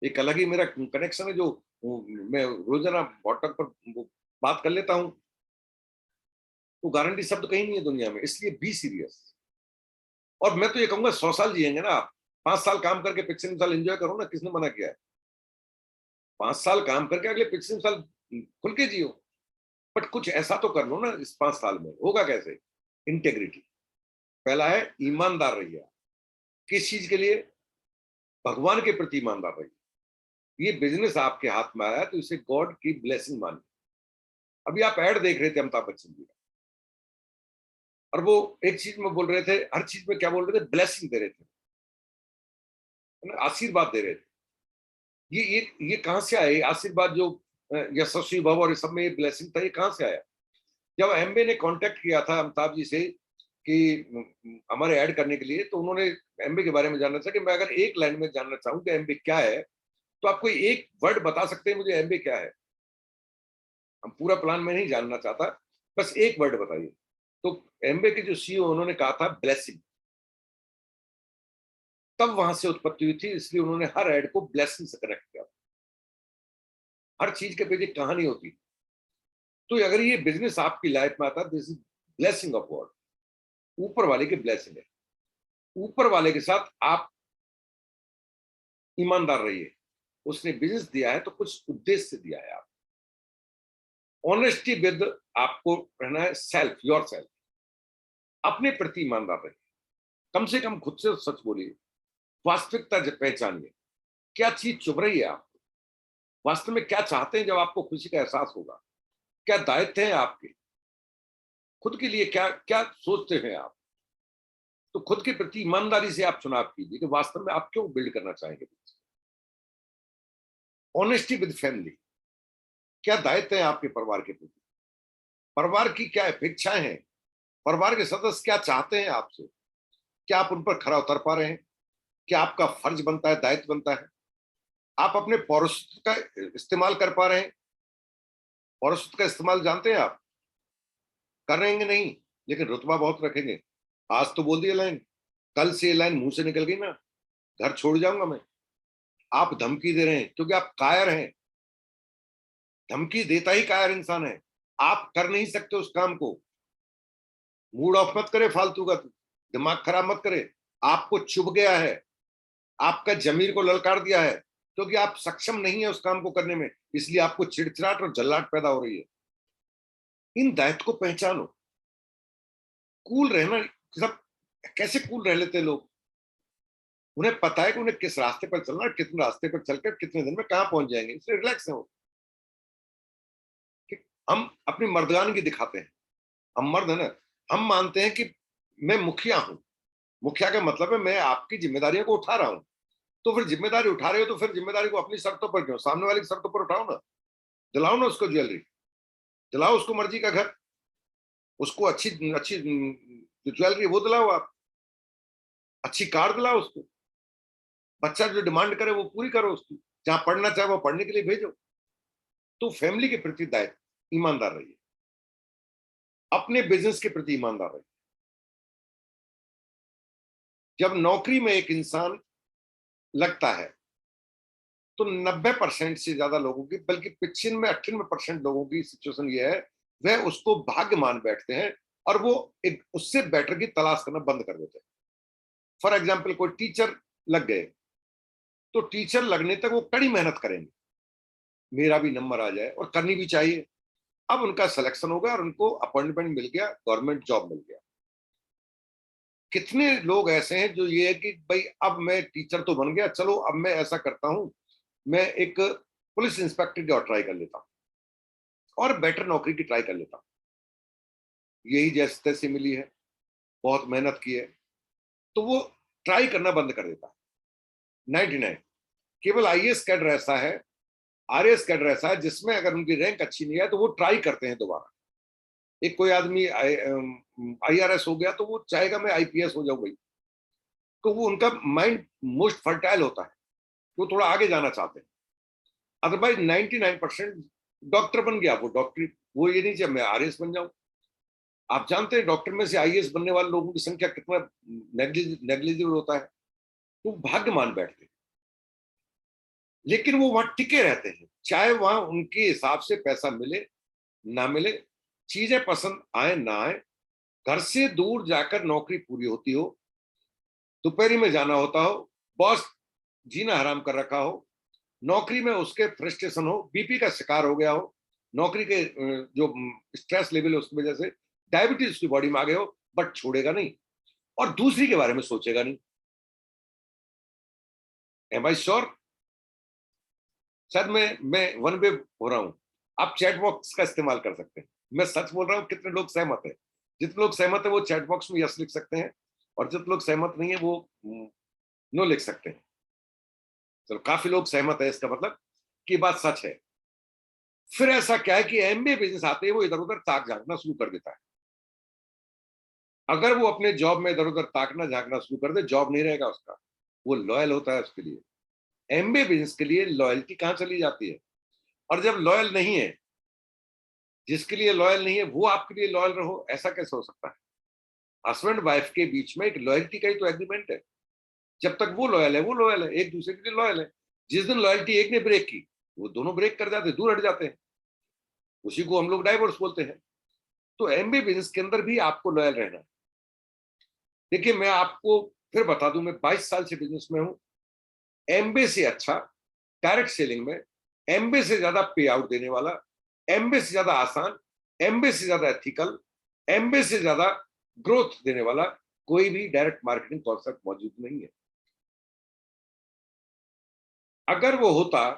एक अलग ही मेरा कनेक्शन है जो मैं रोजाना व्हाट्सएप पर बात कर लेता हूँ। तो गारंटी शब्द कहीं नहीं है दुनिया में, इसलिए बी सीरियस। और मैं तो ये कहूंगा 100 साल जिएंगे ना आप, 5 साल काम करके 25 साल एंजॉय करो ना, किसने मना किया है? 5 साल काम करके अगले 25 साल खुल के जियो, बट कुछ ऐसा तो कर लो ना इस 5 साल में। होगा कैसे? इंटेग्रिटी पहला है, ईमानदार रहिए। किस चीज के लिए? भगवान के प्रति ईमानदार रहिए। ये बिजनेस आपके हाथ में आया तो इसे गॉड की ब्लेसिंग मानिए। अभी आप ऐड देख रहे थे अमिताभ बच्चन जी का, और वो एक चीज में बोल रहे थे, हर चीज में क्या बोल रहे थे? ब्लेसिंग दे रहे थे, आशीर्वाद दे रहे थे। ये कहां से आया? आशीर्वाद जो यशस्वी भव और इस सब में ये ब्लेसिंग था, ये कहां से आया? जब एमबे ने कांटेक्ट किया था अमिताभ जी से कि हमारे ऐड करने के लिए, तो उन्होंने एमबे के बारे में जानना था कि मैं अगर एक लाइन में जानना चाहूँ कि एमबे क्या है, तो आप कोई एक वर्ड बता सकते हैं मुझे एमबे क्या है? हम पूरा प्लान में नहीं जानना चाहता, बस एक वर्ड बताइए। तो एमबे के जो सीईओ उन्होंने कहा था ब्लेसिंग। तब वहां से उत्पत्ति हुई थी, इसलिए उन्होंने हर ऐड को ब्लेसिंग से कनेक्ट किया। हर चीज के पीछे कहानी होती। तो अगर ये बिजनेस आपकी लाइफ में आता, this is blessing of God, ऊपर वाले की ब्लेसिंग है। ऊपर वाले के साथ आप ईमानदार रहिए। उसने बिजनेस दिया है तो कुछ उद्देश्य से दिया है। आप ऑनेस्टी विद, आपको रहना है सेल्फ, योर सेल्फ, अपने प्रति ईमानदार रहिए। कम से कम खुद से सच बोलिए, वास्तविकता पहचानिए, क्या चीज चुभ रही है आपको, वास्तव में क्या चाहते हैं। जब आपको खुशी का एहसास होगा, क्या दायित्व है आपके, खुद के लिए क्या क्या सोचते हैं आप, तो खुद के प्रति ईमानदारी से आप चुनाव कीजिए कि वास्तव में आप क्यों बिल्ड करना चाहेंगे। ऑनेस्टी विद फैमिली, क्या दायित्व है आपके परिवार के प्रति, परिवार की क्या अपेक्षाएं हैं, परिवार के सदस्य क्या चाहते हैं आपसे, क्या आप उन पर खरा उतर पा रहे हैं, क्या आपका फर्ज बनता है, दायित्व बनता है, आप अपने पौरुषत्व का इस्तेमाल कर पा रहे हैं। पौरुषत्व का इस्तेमाल जानते हैं आप? कर रहेंगे नहीं, लेकिन रुतबा बहुत रखेंगे। आज तो बोल दिया लाइन, कल से ये लाइन मुंह से निकल गई ना, घर छोड़ जाऊंगा मैं। आप धमकी दे रहे हैं क्योंकि आप कायर हैं। धमकी देता ही कायर इंसान है। आप कर नहीं सकते उस काम को। मूड ऑफ मत करे फालतू का, दिमाग खराब मत करे। आपको चुभ गया है, आपका जमीर को ललकार दिया है, क्योंकि आप सक्षम नहीं है उस काम को करने में, इसलिए आपको चिड़चिड़ाहट और जल्लाहट पैदा हो रही है। इन दायित्व को पहचानो। कूल रहना, सब कैसे कूल रह लेते लोग? उन्हें पता है कि उन्हें किस रास्ते पर चलना, कितने रास्ते पर चलकर कितने दिन में कहां पहुंच जाएंगे, इसलिए रिलैक्स है वो। हम अपनी मर्दानगी दिखाते हैं, हम मर्द है ना। हम मानते हैं कि मैं मुखिया हूं। मुखिया का मतलब है मैं आपकी जिम्मेदारियों को उठा रहा हूं। तो फिर जिम्मेदारी उठा रहे हो तो फिर जिम्मेदारी को अपनी शर्तों पर क्यों, सामने वाली की शर्तों पर उठाओ ना। दिलाओ ना उसको ज्वेलरी, दिलाओ उसको मर्जी का घर, उसको अच्छी अच्छी जो ज्वेलरी वो दिलाओ आप, अच्छी कार दिलाओ उसको। बच्चा जो डिमांड करे वो पूरी करो उसकी, जहां पढ़ना चाहे वो पढ़ने के लिए भेजो। तो फैमिली के प्रति दायित्व, ईमानदार रहिए। अपने बिजनेस के प्रति ईमानदार रहिए। जब नौकरी में एक इंसान लगता है तो 90% से ज्यादा लोगों की, बल्कि 95-98% लोगों की सिचुएशन ये है, वह उसको भाग्य मान बैठते हैं और वो एक उससे बेटर की तलाश करना बंद कर देते हैं। फॉर एग्जाम्पल, कोई टीचर लग गए तो टीचर लगने तक वो कड़ी मेहनत करेंगे, मेरा भी नंबर आ जाए, और करनी भी चाहिए। अब उनका सिलेक्शन होगा और उनको अपॉइंटमेंट मिल गया, गवर्नमेंट जॉब मिल गया। कितने लोग ऐसे हैं जो ये है कि भाई अब मैं टीचर तो बन गया, चलो अब मैं ऐसा करता हूं, मैं एक पुलिस इंस्पेक्टर की और ट्राई कर लेता हूं, और बेटर नौकरी की ट्राई कर लेता हूं। यही जैसे तैसे मिली है, बहुत मेहनत की है, तो वो ट्राई करना बंद कर देता है। 99 केवल आईएएस कैडर ऐसा है, आरएएस कैडर ऐसा है जिसमें अगर उनकी रैंक अच्छी नहीं है तो वो ट्राई करते हैं दोबारा। एक कोई आदमी IRS हो गया तो वो चाहेगा मैं IPS हो जाऊं भाई, तो वो उनका माइंड मोस्ट फर्टाइल होता है, वो थोड़ा आगे जाना चाहते हैं। अदरवाइज 99% डॉक्टर बन गया, वो डॉक्टर, वो ये नहीं चाहिए मैं RS बन जाऊं। आप जानते हैं डॉक्टर में से IAS बनने वाले लोगों की संख्या कितना नेग्लिजिबल होता है, तो भाग्यमान बैठते हैं। लेकिन वो वहां टिके रहते हैं, चाहे वहां उनके हिसाब से पैसा मिले ना मिले, चीजें पसंद आए ना आए, घर से दूर जाकर नौकरी पूरी होती हो, दोपहरी में जाना होता हो, बॉस जीना हराम कर रखा हो, नौकरी में उसके फ्रस्ट्रेशन हो, बीपी का शिकार हो गया हो, नौकरी के जो स्ट्रेस लेवल है उसकी वजह से डायबिटीज उसकी बॉडी में आ गए हो, बट छोड़ेगा नहीं और दूसरी के बारे में सोचेगा नहीं। Am I sure? शायद मैं वन वे हो रहा हूं, आप चैट बॉक्स का इस्तेमाल कर सकते हैं। मैं सच बोल रहा हूं, कितने लोग सहमत है? जितने लोग सहमत है वो चैट बॉक्स में यस लिख सकते हैं, और जितने लोग सहमत नहीं है वो नो लिख सकते हैं। चलो काफी लोग सहमत है, इसका मतलब कि बात सच है। फिर ऐसा क्या है कि MBA बिजनेस आते ही वो इधर उधर ताक झांकना शुरू कर देता है। अगर वो अपने जॉब में इधर उधर ताकना झांकना शुरू कर दे, जॉब नहीं रहेगा उसका, वो लॉयल होता है उसके लिए। MBA बिजनेस के लिए लॉयल्टी कहां चली जाती है? और जब लॉयल नहीं है, जिसके लिए लॉयल नहीं है वो आपके लिए लॉयल रहो, ऐसा कैसे हो सकता है? हस्बैंड वाइफ के बीच में एक लॉयल्टी का ही तो एग्रीमेंट है। जब तक वो लॉयल है, वो लॉयल है, एक दूसरे के लिए लॉयल है। जिस दिन लॉयल्टी एक ने ब्रेक की, वो दोनों ब्रेक कर जाते हैं, दूर हट जाते हैं। उसी को हम लोग डाइवोर्स बोलते हैं। तो MBA बिजनेस के अंदर भी आपको लॉयल रहना है। देखिए मैं आपको फिर बता दूं, मैं 22 साल से बिजनेस में हूं। MBA से अच्छा डायरेक्ट सेलिंग में, MBA से ज्यादा पे आउट देने वाला, MBA से ज्यादा आसान, MBA से ज्यादा एथिकल, MBA से ज्यादा ग्रोथ देने वाला कोई भी डायरेक्ट मार्केटिंग कॉन्सेप्ट मौजूद नहीं है। अगर वो होता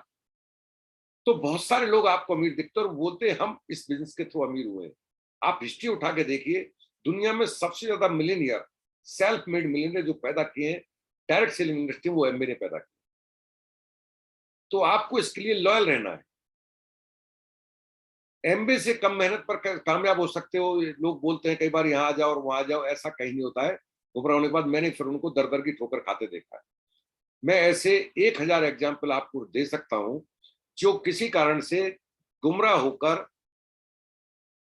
तो बहुत सारे लोग आपको अमीर दिखते और बोलते हम इस बिजनेस के थ्रू अमीर हुए। आप हिस्ट्री उठा के देखिए, दुनिया में सबसे ज्यादा मिलियनियर, सेल्फ मेड मिलियनियर जो पैदा किए हैं डायरेक्ट सेलिंग इंडस्ट्री में, वो MBA ने पैदा किया। तो आपको इसके लिए लॉयल रहना है। MBA से कम मेहनत पर कामयाब हो सकते हो। लोग बोलते हैं कई बार यहाँ आ जाओ और वहां आ जाओ, ऐसा कहीं नहीं होता है। ऊपर होने के बाद मैंने फिर उनको दर दर की ठोकर खाते देखा है। मैं ऐसे 1000 एग्जाम्पल आपको दे सकता हूं जो किसी कारण से गुमराह होकर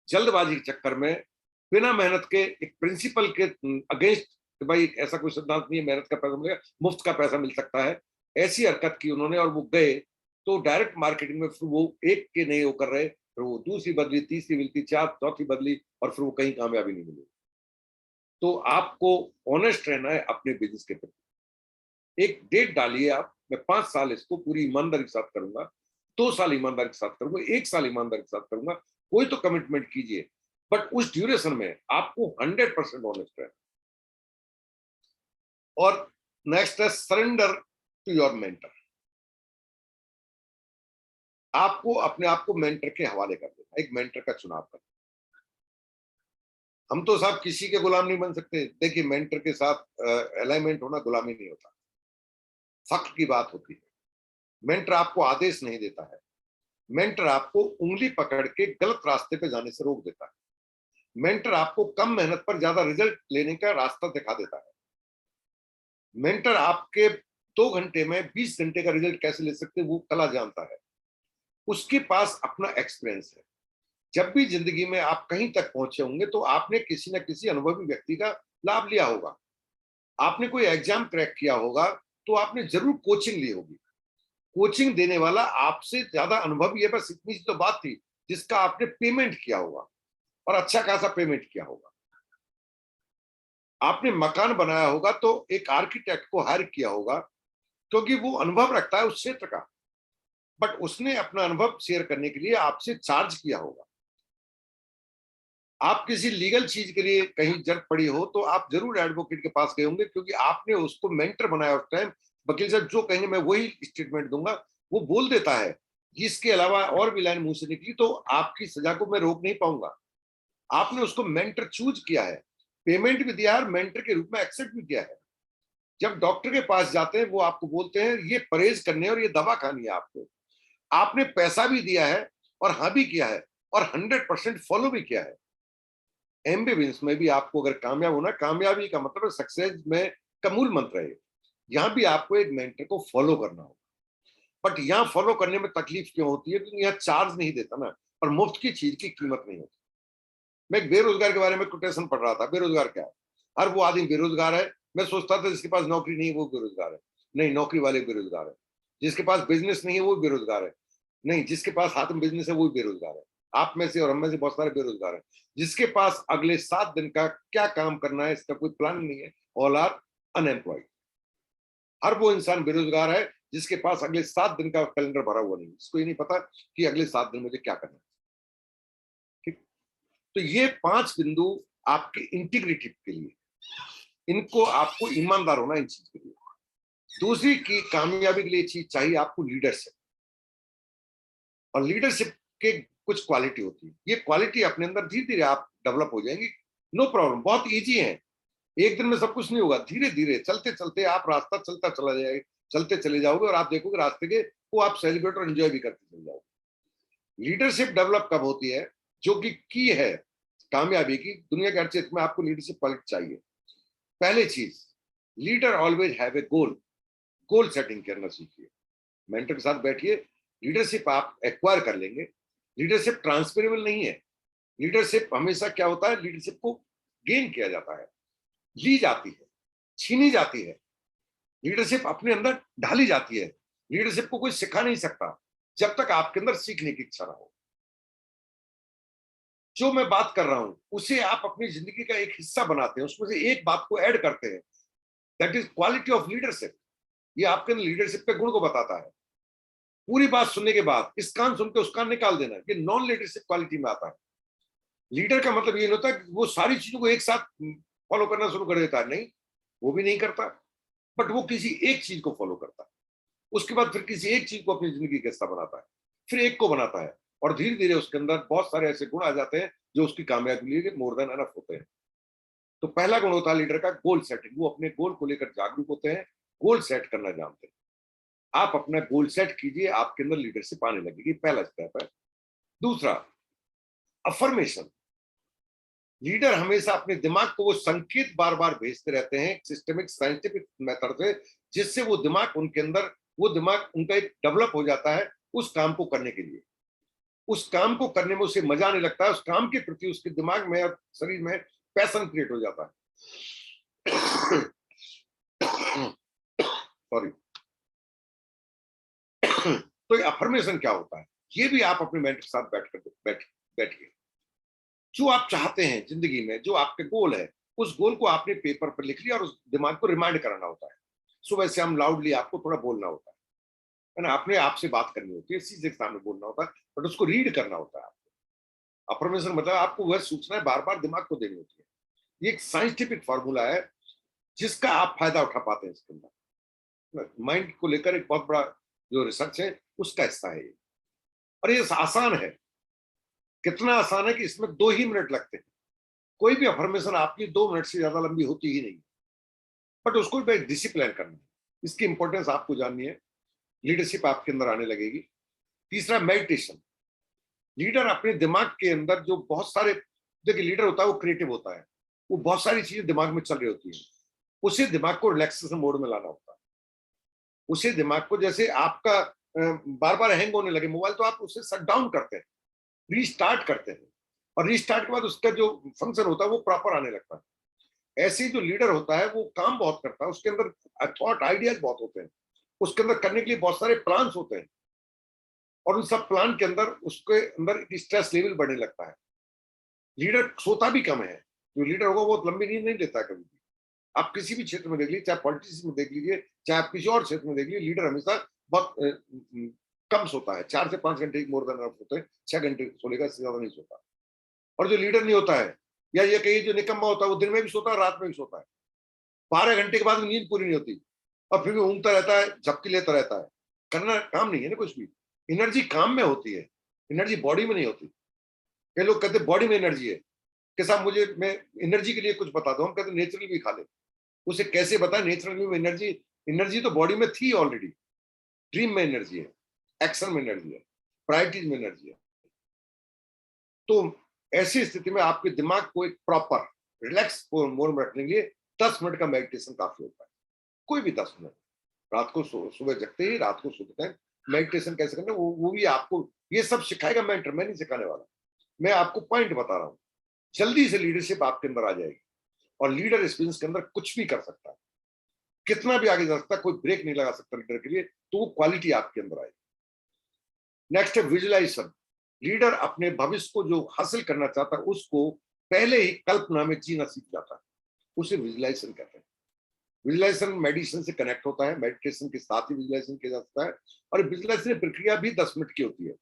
जल्दबाजी के चक्कर में, बिना मेहनत के, एक प्रिंसिपल के अगेंस्ट, भाई ऐसा कोई सिद्धांत नहीं है मेहनत का पैसा मिलेगा, मुफ्त का पैसा मिल सकता है, ऐसी हरकत की उन्होंने और वो गए। तो डायरेक्ट मार्केटिंग में फिर वो एक के नहीं वो कर रहे, फिर वो दूसरी बदली, तीसरी मिलती, चौथी बदली, और फिर वो कहीं कामयाबी नहीं मिली। तो आपको ऑनेस्ट रहना है अपने बिजनेस के प्रति। एक डेट डालिए आप, मैं 5 साल इसको पूरी ईमानदारी के साथ करूंगा, 2 साल ईमानदारी के साथ करूंगा, 1 साल ईमानदारी के साथ करूंगा, कोई तो कमिटमेंट कीजिए। बट उस ड्यूरेशन में आपको 100% ऑनेस्ट रहना। और नेक्स्ट है सरेंडर टू योर मेंटर। आपको अपने आप को मेंटर के हवाले कर देना, एक मेंटर का चुनाव करना। हम तो साहब किसी के गुलाम नहीं बन सकते। देखिए मेंटर के साथ अलाइनमेंट होना गुलामी नहीं होता, फख्र की बात होती है। मेंटर आपको आदेश नहीं देता है, मेंटर आपको उंगली पकड़ के गलत रास्ते पे जाने से रोक देता है। मेंटर आपको कम मेहनत पर ज्यादा रिजल्ट लेने का रास्ता दिखा देता है। मेंटर आपके 2 घंटे में 20 घंटे का रिजल्ट कैसे ले सकते वो कला जानता है। उसके पास अपना एक्सपीरियंस है। जब भी जिंदगी में आप कहीं तक पहुंचे होंगे तो आपने किसी न किसी अनुभवी व्यक्ति का लाभ लिया होगा। आपने कोई एग्जाम क्रैक किया होगा तो आपने जरूर कोचिंग ली होगी। कोचिंग देने वाला आपसे ज्यादा अनुभवी है, बस इतनी सी तो बात थी, जिसका आपने पेमेंट किया होगा और अच्छा खासा पेमेंट किया होगा। आपने मकान बनाया होगा तो एक आर्किटेक्ट को हायर किया होगा, क्योंकि वो अनुभव रखता है उस क्षेत्र का। बट उसने अपना अनुभव शेयर करने के लिए आपसे चार्ज किया होगा। आप किसी लीगल चीज के लिए कहीं जरूरत पड़ी हो तो आप जरूर एडवोकेट के पास गए होंगे, क्योंकि आपने उसको मेंटर बनाया उस टाइम। वकील साहब जो कहेंगे मैं वही स्टेटमेंट दूंगा, वो बोल देता है। इसके अलावा और भी लाइन मुंह से निकली तो आपकी सजा को मैं रोक नहीं पाऊंगा। आपने उसको मेंटर चूज किया है, पेमेंट भी दिया है, मेंटर के रूप में एक्सेप्ट भी किया है। जब डॉक्टर के पास जाते हैं वो आपको बोलते हैं ये परहेज करने और ये दवा खानी है आपको, आपने पैसा भी दिया है और हाँ भी किया है और 100% फॉलो भी किया है। एम्बिवेलेंस में भी आपको अगर कामयाब होना, कामयाबी का मतलब सक्सेस में का मूल मंत्र है। यहाँ भी आपको एक मेंटर को फॉलो करना होगा, बट यहाँ फॉलो करने में तकलीफ क्यों होती है? क्योंकि यहाँ चार्ज नहीं देता ना, और मुफ्त की चीज की कीमत नहीं होती। मैं एक बेरोजगार के बारे में कोटेशन पढ़ रहा था। बेरोजगार क्या है? हर वो आदमी बेरोजगार है। मैं सोचता था जिसके पास नौकरी नहीं है वो बेरोजगार है। नहीं, नौकरी वाले बेरोजगार है। जिसके पास बिजनेस नहीं है वो बेरोजगार है। नहीं, जिसके पास हाथ में बिजनेस है वो बेरोजगार है। आप में से और हम में से बहुत सारे बेरोजगार हैं। जिसके पास अगले 7 दिन का क्या काम करना है इसका कोई प्लान नहीं है, ऑल आर अनएम्प्लॉयड। हर वो इंसान बेरोजगार है जिसके पास अगले 7 दिन का कैलेंडर भरा हुआ नहीं है, जिसको ये नहीं पता कि अगले 7 दिन मुझे क्या करना है। ठीक। तो ये 5 बिंदु आपके इंटीग्रिटी के लिए, इनको आपको ईमानदार होना इन चीज के लिए। दूसरी की कामयाबी के लिए चीज चाहिए आपको लीडरशिप। और लीडरशिप के कुछ क्वालिटी होती है। ये क्वालिटी अपने अंदर धीरे धीरे आप डेवलप हो जाएंगी। नो प्रॉब्लम, बहुत इजी है। एक दिन में सब कुछ नहीं होगा, धीरे धीरे चलते चलते आप रास्ता चलता चला जाएगा, चलते चले जाओगे और आप देखोगे रास्ते के वो आप सेलिब्रेट और एंजॉय भी करते चले जाओगे। लीडरशिप डेवलप कब होती है? जो कि है कामयाबी की, दुनिया के हर क्षेत्र में आपको लीडरशिप क्वालिटी चाहिए। पहली चीज, leader always have a goal. Goal setting करना सीखिए। मेंटर के साथ बैठिए, लीडरशिप आप एक्वायर कर लेंगे। लीडरशिप ट्रांसफरेबल नहीं है। लीडरशिप हमेशा क्या होता है, लीडरशिप को गेन किया जाता है, ली जाती है, छीनी जाती है। लीडरशिप अपने अंदर ढाली जाती है। लीडरशिप को कोई सिखा नहीं सकता जब तक आपके अंदर सीखने की इच्छा ना हो। जो मैं बात कर रहा हूं उसे आप अपनी जिंदगी का एक हिस्सा बनाते हैं, उसमें से एक बात को ऐड करते हैं। That is quality of leadership. ये आपके लीडरशिप के गुण को बताता है। पूरी बात सुनने के बाद इस कान सुन के उस कान निकाल देना, ये नॉन लीडरशिप क्वालिटी में आता है। लीडर का मतलब ये नहीं होता कि वो सारी चीजों को एक साथ फॉलो करना शुरू कर देता है, नहीं, वो भी नहीं करता। बट वो किसी एक चीज को फॉलो करता है, उसके बाद फिर किसी एक चीज को अपनी जिंदगी का हिस्सा बनाता है, फिर एक को बनाता है, और धीरे धीरे उसके अंदर बहुत सारे ऐसे गुण आ जाते हैं जो उसकी कामयाबी के लिए मोर देन अनफ होते हैं। तो पहला गुण होता है लीडर का गोल सेटिंग। वो अपने गोल को लेकर जागरूक होते हैं, गोल सेट करना जानते हैं। आप अपना गोल सेट कीजिए, आपके अंदर लीडरशिप आने लगेगी। पहला स्टेप है। दूसरा, अफर्मेशन। लीडर हमेशा अपने दिमाग को वो संकेत बार बार भेजते रहते हैं सिस्टमिक साइंटिफिक मेथड से, जिससे वो दिमाग उनके अंदर, वो दिमाग उनका एक डेवलप हो जाता है उस काम को करने के लिए। उस काम को करने में उसे मजा आने लगता है, उस काम के प्रति उसके दिमाग में और शरीर में पैशन क्रिएट हो जाता है। सॉरी। तो ये अफर्मेशन क्या होता है, ये भी आप अपने मेंटर के साथ बैठिए। जो आप चाहते हैं जिंदगी में, जो आपके गोल है, उस गोल को आपने पेपर पर लिख लिया और उस दिमाग को रिमाइंड कराना होता है। सुबह से हम लाउडली आपको थोड़ा बोलना होता है ना, अपने आप से बात करनी होती है, सीधे सामने बोलना होता है, बट उसको रीड करना होता है आपको। अफर्मेशन मतलब आपको वह सूचना बार बार दिमाग को देनी होती है। ये एक साइंटिफिक फॉर्मूला है जिसका आप फायदा उठा पाते हैं इसके अंदर। माइंड को लेकर एक बहुत बड़ा जो रिसर्च है उसका हिस्सा है ये। और ये आसान है। कितना आसान है कि इसमें 2 ही मिनट लगते हैं। कोई भी अफर्मेशन आपकी 2 मिनट से ज्यादा लंबी होती ही नहीं, बट उसको भी डिसिप्लिन करना है। इसकी इंपॉर्टेंस आपको जाननी है, लीडरशिप आपके अंदर आने लगेगी। तीसरा, मेडिटेशन। लीडर अपने दिमाग के अंदर जो बहुत सारे, देखिए लीडर होता है वो क्रिएटिव होता है, वो बहुत सारी चीजें दिमाग में चल रही होती है, उसे दिमाग को रिलैक्सेशन मोड में लाना होता है। उसे दिमाग को, जैसे आपका बार बार हैंग होने लगे मोबाइल, तो आप उसे शट डाउन करते हैं, रीस्टार्ट करते हैं, और रीस्टार्ट के बाद उसका जो फंक्शन होता है वो प्रॉपर आने लगता है। ऐसे ही जो लीडर होता है वो काम बहुत करता है, उसके अंदर थॉट आइडियाज बहुत होते हैं, उसके अंदर करने के लिए बहुत सारे प्लान्स होते हैं, और उन सब प्लान के अंदर उसके अंदर स्ट्रेस लेवल बढ़ने लगता है। लीडर सोता भी कम है। जो लीडर होगा वो लंबी नींद नहीं लेता कभी भी। आप किसी भी क्षेत्र में देख लीजिए, चाहे पॉलिटिक्स में देख लीजिए, चाहे आप किसी और क्षेत्र में देख लीजिए, लीडर हमेशा बहुत कम सोता है। 4 से 5 घंटे मोर देन अनफ होते हैं। 6 घंटे सोलेगा, इससे ज्यादा नहीं सोता। और जो लीडर नहीं होता है, या ये कहिए जो निकम्मा होता है, वो दिन में भी सोता है, रात में भी सोता है। 12 घंटे के बाद नींद पूरी नहीं होती, और फिर भी ऊँगता रहता है, झपकी लेता रहता है। करना काम नहीं है ना कुछ भी। एनर्जी काम में होती है, एनर्जी बॉडी में नहीं होती। कई लोग कहते बॉडी में एनर्जी है कि साहब मुझे, मैं एनर्जी के लिए कुछ बता दो। हम कहते नेचुरली भी खा ले। उसे कैसे बताए नेचुरली में एनर्जी? एनर्जी तो बॉडी में थी ऑलरेडी। ड्रीम में एनर्जी है, एक्शन में एनर्जी है, प्रायोरिटीज में एनर्जी है। तो ऐसी स्थिति में आपके दिमाग को एक प्रॉपर रिलैक्स मोड में रखने के लिए 10 मिनट का मेडिटेशन काफी होता है। कोई भी 10 मिनट, रात को सुबह जगते ही, रात को सोते हैं, मेडिटेशन कैसे करना है वो भी आपको ये सब सिखाएगा मेंटर, मैं नहीं सिखाने वाला, मैं आपको पॉइंट बता रहा हूँ। जल्दी से लीडरशिप आपके अंदर आ जाएगी और लीडर एक्सपीरियंस के अंदर कुछ भी कर सकता है, कितना भी आगे जा सकता है, कोई ब्रेक नहीं लगा सकता लीडर के लिए, तो वो क्वालिटी आपके अंदर आएगी। नेक्स्ट है विजुअलाइजेशन। लीडर अपने भविष्य को जो हासिल करना चाहता है उसको पहले ही कल्पना में जीना सीख जाता है, उसे विजुअलाइजेशन कहते हैं। विजुअलाइजेशन मेडिटेशन से कनेक्ट होता है, मेडिटेशन के साथ ही विजुअलाइजेशन किया जा सकता है, और विजुअलाइजेशन प्रक्रिया भी 10 मिनट की होती है।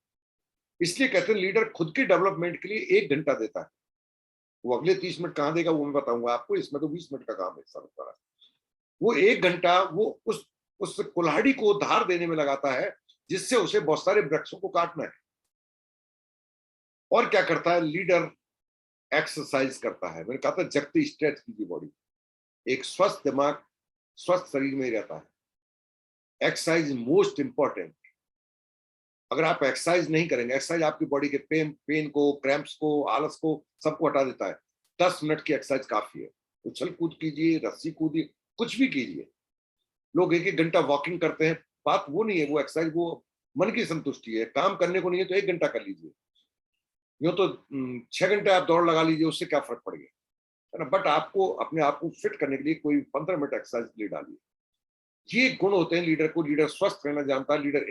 इसलिए कहते हैं लीडर खुद के डेवलपमेंट के लिए 1 घंटा देता है। वो अगले 30 मिनट कहाँ देगा वो मैं बताऊंगा आपको, इसमें तो 20 मिनट का काम है सारा। वो 1 घंटा वो उस कुल्हाड़ी को धार देने में लगाता है जिससे उसे बहुत सारे वृक्षों को काटना है। और क्या करता है लीडर? एक्सरसाइज करता है। मैंने कहा था जगते स्ट्रेच कीजिए बॉडी, एक स्वस्थ दिमाग स्वस्थ शरीर में ही रहता है। Exercise most important. अगर आप एक्सरसाइज नहीं करेंगे, एक्सरसाइज आपकी बॉडी के पेन को, क्रैम्प्स को, आलस को सबको हटा देता है। 10 मिनट की एक्सरसाइज काफी है। उछल कूद कीजिए, रस्सी कूदिए, कुछ भी कीजिए। लोग 1-1 घंटा वॉकिंग करते हैं, बात वो नहीं है, वो एक्सरसाइज वो मन की संतुष्टि है। काम करने को नहीं है तो 1 घंटा कर लीजिए, यूं तो 6 घंटे आप दौड़ लगा लीजिए, उससे क्या फर्क पड़ गया, है ना। बट आपको अपने आप को फिट करने के लिए कोई 15 मिनट एक्सरसाइज ले डालिए। ये गुण होते हैं लीडर को। लीडर स्वस्थ रहना जानता है, लीडर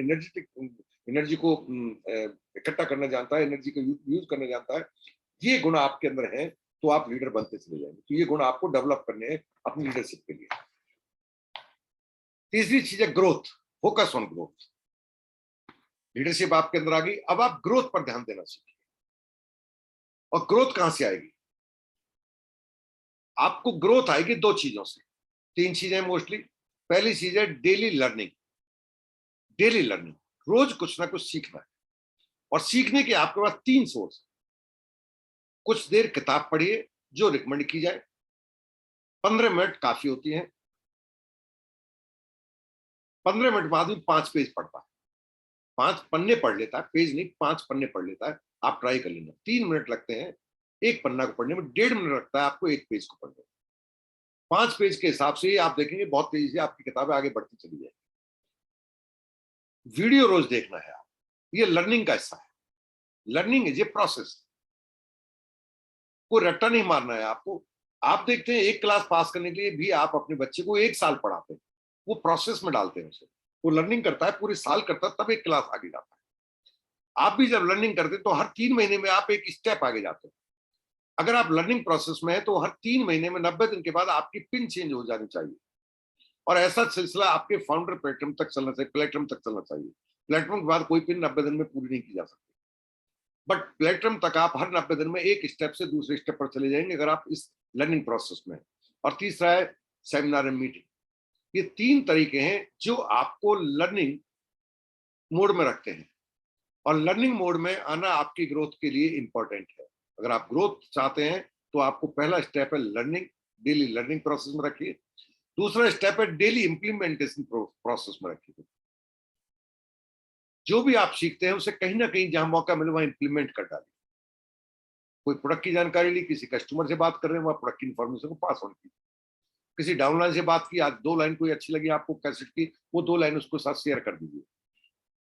एनर्जी को इकट्ठा करना जानता है, एनर्जी को यूज करना जानता है। ये गुण आपके अंदर है तो आप लीडर बनते चले जाएंगे। तो ये गुण आपको डेवलप करने हैं अपनी लीडरशिप के लिए। तीसरी चीज है growth, focus on growth. Leadership आपके अंदर आ गई, अब आप ग्रोथ पर ध्यान देना सीखिए। और ग्रोथ कहां से आएगी? आपको ग्रोथ आएगी 2 चीजों से, 3 चीजें मोस्टली। पहली चीज है डेली लर्निंग। डेली लर्निंग, रोज कुछ ना कुछ सीखना है। और सीखने के आपके पास 3 सोर्स। कुछ देर किताब पढ़िए जो रिकमेंड की जाए, 15 मिनट काफी होती है। 15 मिनट बाद भी 5 पेज पढ़ता है, 5 पन्ने पढ़ लेता है, पेज नहीं, 5 पन्ने पढ़ लेता है। आप ट्राई कर लेना। 3 मिनट लगते हैं एक पन्ना को पढ़ने में, 1.5 मिनट लगता है आपको एक पेज को पढ़ने में। 5 पेज के हिसाब से ही आप देखेंगे बहुत तेजी से आपकी किताबें आगे बढ़ती चली जाएगी। वीडियो रोज देखना है आप, ये लर्निंग का हिस्सा है। लर्निंग इज ए प्रोसेस, को रट्टा नहीं मारना है आपको। आप देखते हैं एक क्लास पास करने के लिए भी आप अपने बच्चे को 1 साल पढ़ाते हैं, वो प्रोसेस में डालते हैं उसे, वो लर्निंग करता है, पूरे साल करता है, तब एक क्लास आगे जाता है। आप भी जब लर्निंग करते हैं तो हर 3 महीने में आप एक स्टेप आगे जाते हैं। अगर आप लर्निंग प्रोसेस में है तो हर 3 महीने में 90 दिन के बाद आपकी पिन चेंज हो जानी चाहिए। और ऐसा सिलसिला आपके फाउंडर प्लेटफॉर्म तक चलना चाहिए, प्लेटफॉर्म तक चलना चाहिए। प्लेटफॉर्म के बाद कोई पिन 90 दिन में पूरी नहीं की जा सकती, बट प्लेटफॉर्म तक आप हर 90 दिन में एक स्टेप से दूसरे स्टेप पर चले जाएंगे अगर आप इस लर्निंग प्रोसेस में। और तीसरा है सेमिनार एंड मीटिंग। ये 3 तरीके हैं जो आपको लर्निंग मोड में रखते हैं। और लर्निंग मोड में आना आपकी ग्रोथ के लिए इंपॉर्टेंट है। अगर आप ग्रोथ चाहते हैं तो आपको पहला स्टेप है लर्निंग, डेली लर्निंग प्रोसेस में रखिए। दूसरा स्टेप है डेली इंप्लीमेंटेशन प्रोसेस में रखिए। जो भी आप सीखते हैं उसे कहीं ना कहीं जहां मौका मिले वहां इंप्लीमेंट कर डालिए। कोई प्रोडक्ट की जानकारी ली, किसी कस्टमर से बात कर रहे हैं, वहां प्रोडक्ट की इन्फॉर्मेशन को पास ऑन की। किसी डाउनलाइन से बात की, आज 2 लाइन कोई अच्छी लगी आपको कैसेट की, वो 2 लाइन उसको साथ शेयर कर दीजिए।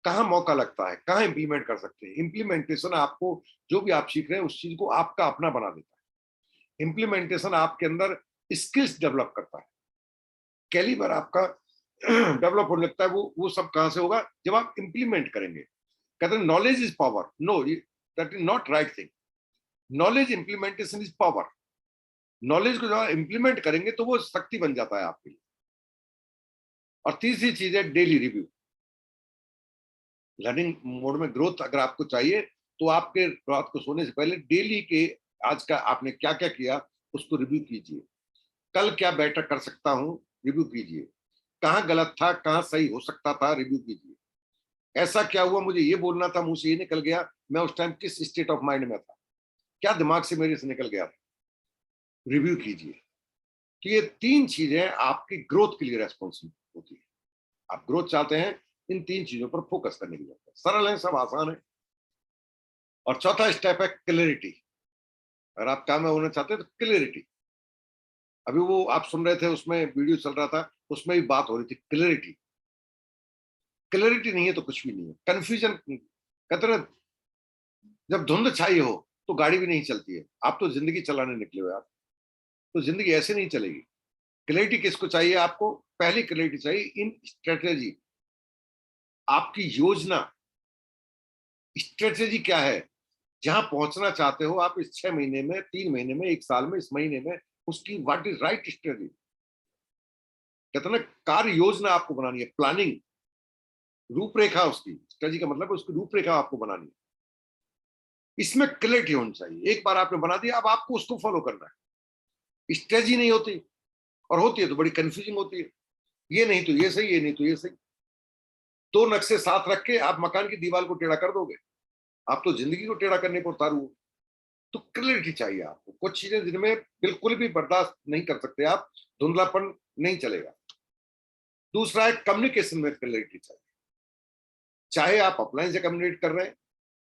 कहाँ मौका लगता है, कहाँ इंप्लीमेंट कर सकते हैं। इंप्लीमेंटेशन आपको जो भी आप सीख रहे हैं उस चीज को आपका अपना बना देता है। इंप्लीमेंटेशन आपके अंदर स्किल्स डेवलप करता है। कैलिबर आपका डेवलप होने लगता है। वो सब कहां से होगा? जब आप इंप्लीमेंट करेंगे। कहते हैं knowledge is power, know that is not right thing. Knowledge implementation is power. Knowledge को जब आप इंप्लीमेंट करेंगे तो वो शक्ति बन जाता है आपके लिए। और तीसरी चीज है डेली रिव्यू। लर्निंग मोड में ग्रोथ अगर आपको चाहिए तो आपके रात को सोने से पहले डेली के आज का आपने क्या क्या किया उसको रिव्यू कीजिए। कल क्या बेटर कर सकता हूं, रिव्यू कीजिए। कहाँ गलत था, कहाँ सही हो सकता था, रिव्यू कीजिए। ऐसा क्या हुआ, मुझे ये बोलना था, मुझसे ये निकल गया, मैं उस टाइम किस स्टेट ऑफ माइंड में था, क्या दिमाग से मेरे से निकल गया था, रिव्यू कीजिए। तो ये 3 चीजें आपकी ग्रोथ के लिए रेस्पॉन्सिबल होती है। आप ग्रोथ चाहते हैं, इन 3 चीजों पर फोकस करने की जरूरत है। सरल है, सब आसान है। और चौथा स्टेप है क्लैरिटी। अगर आप कामयाब होना चाहते हैं तो क्लियरिटी। अभी वो आप सुन रहे थे, उसमें वीडियो चल रहा था, उसमें भी बात हो रही थी क्लियरिटी। क्लियरिटी नहीं है तो कुछ भी नहीं है। कंफ्यूजन, कहते ना, जब धुंध छाई हो तो गाड़ी भी नहीं चलती है। आप तो जिंदगी चलाने निकले हो यार, तो जिंदगी ऐसे नहीं चलेगी। क्लैरिटी किसको चाहिए? आपको पहली क्लैरिटी चाहिए इन स्ट्रेटेजी। आपकी योजना, स्ट्रेटेजी क्या है? जहां पहुंचना चाहते हो आप, इस 6 महीने में, 3 महीने में, 1 साल में, इस महीने में, उसकी व्हाट इज राइट स्ट्रेटेजी। कहते ना, कार्य योजना आपको बनानी है, प्लानिंग, रूपरेखा। उसकी स्ट्रेटेजी का मतलब है उसकी रूपरेखा आपको बनानी है। इसमें क्लैरिटी होनी चाहिए। एक बार आपने बना दिया, अब आपको उसको फॉलो करना है। स्ट्रेटेजी नहीं होती, और होती है तो बड़ी कंफ्यूजिंग होती है। ये नहीं तो ये सही, ये नहीं तो ये सही। दो नक्शे साथ रख के आप मकान की दीवार को टेढ़ा कर दोगे, आप तो जिंदगी को टेढ़ा करने पर उतारू हो। तो क्लियरिटी चाहिए आपको। कुछ चीजें जिनमें बिल्कुल भी बर्दाश्त नहीं कर सकते आप, धुंधलापन नहीं चलेगा। दूसरा है कम्युनिकेशन में क्लियरिटी चाहिए। चाहे आप अपलाइन से कम्युनिकेट कर रहे हैं,